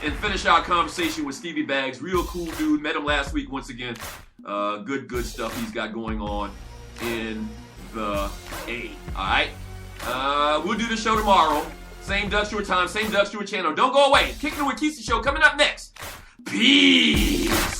and finish our conversation with Stevie Bags. Real cool dude. Met him last week once again. Good stuff he's got going on in the A. All right? We'll do the show tomorrow. Same Doug Stewart time, same Doug Stewart channel. Don't go away. Kicking It with Kesey show coming up next. Peace.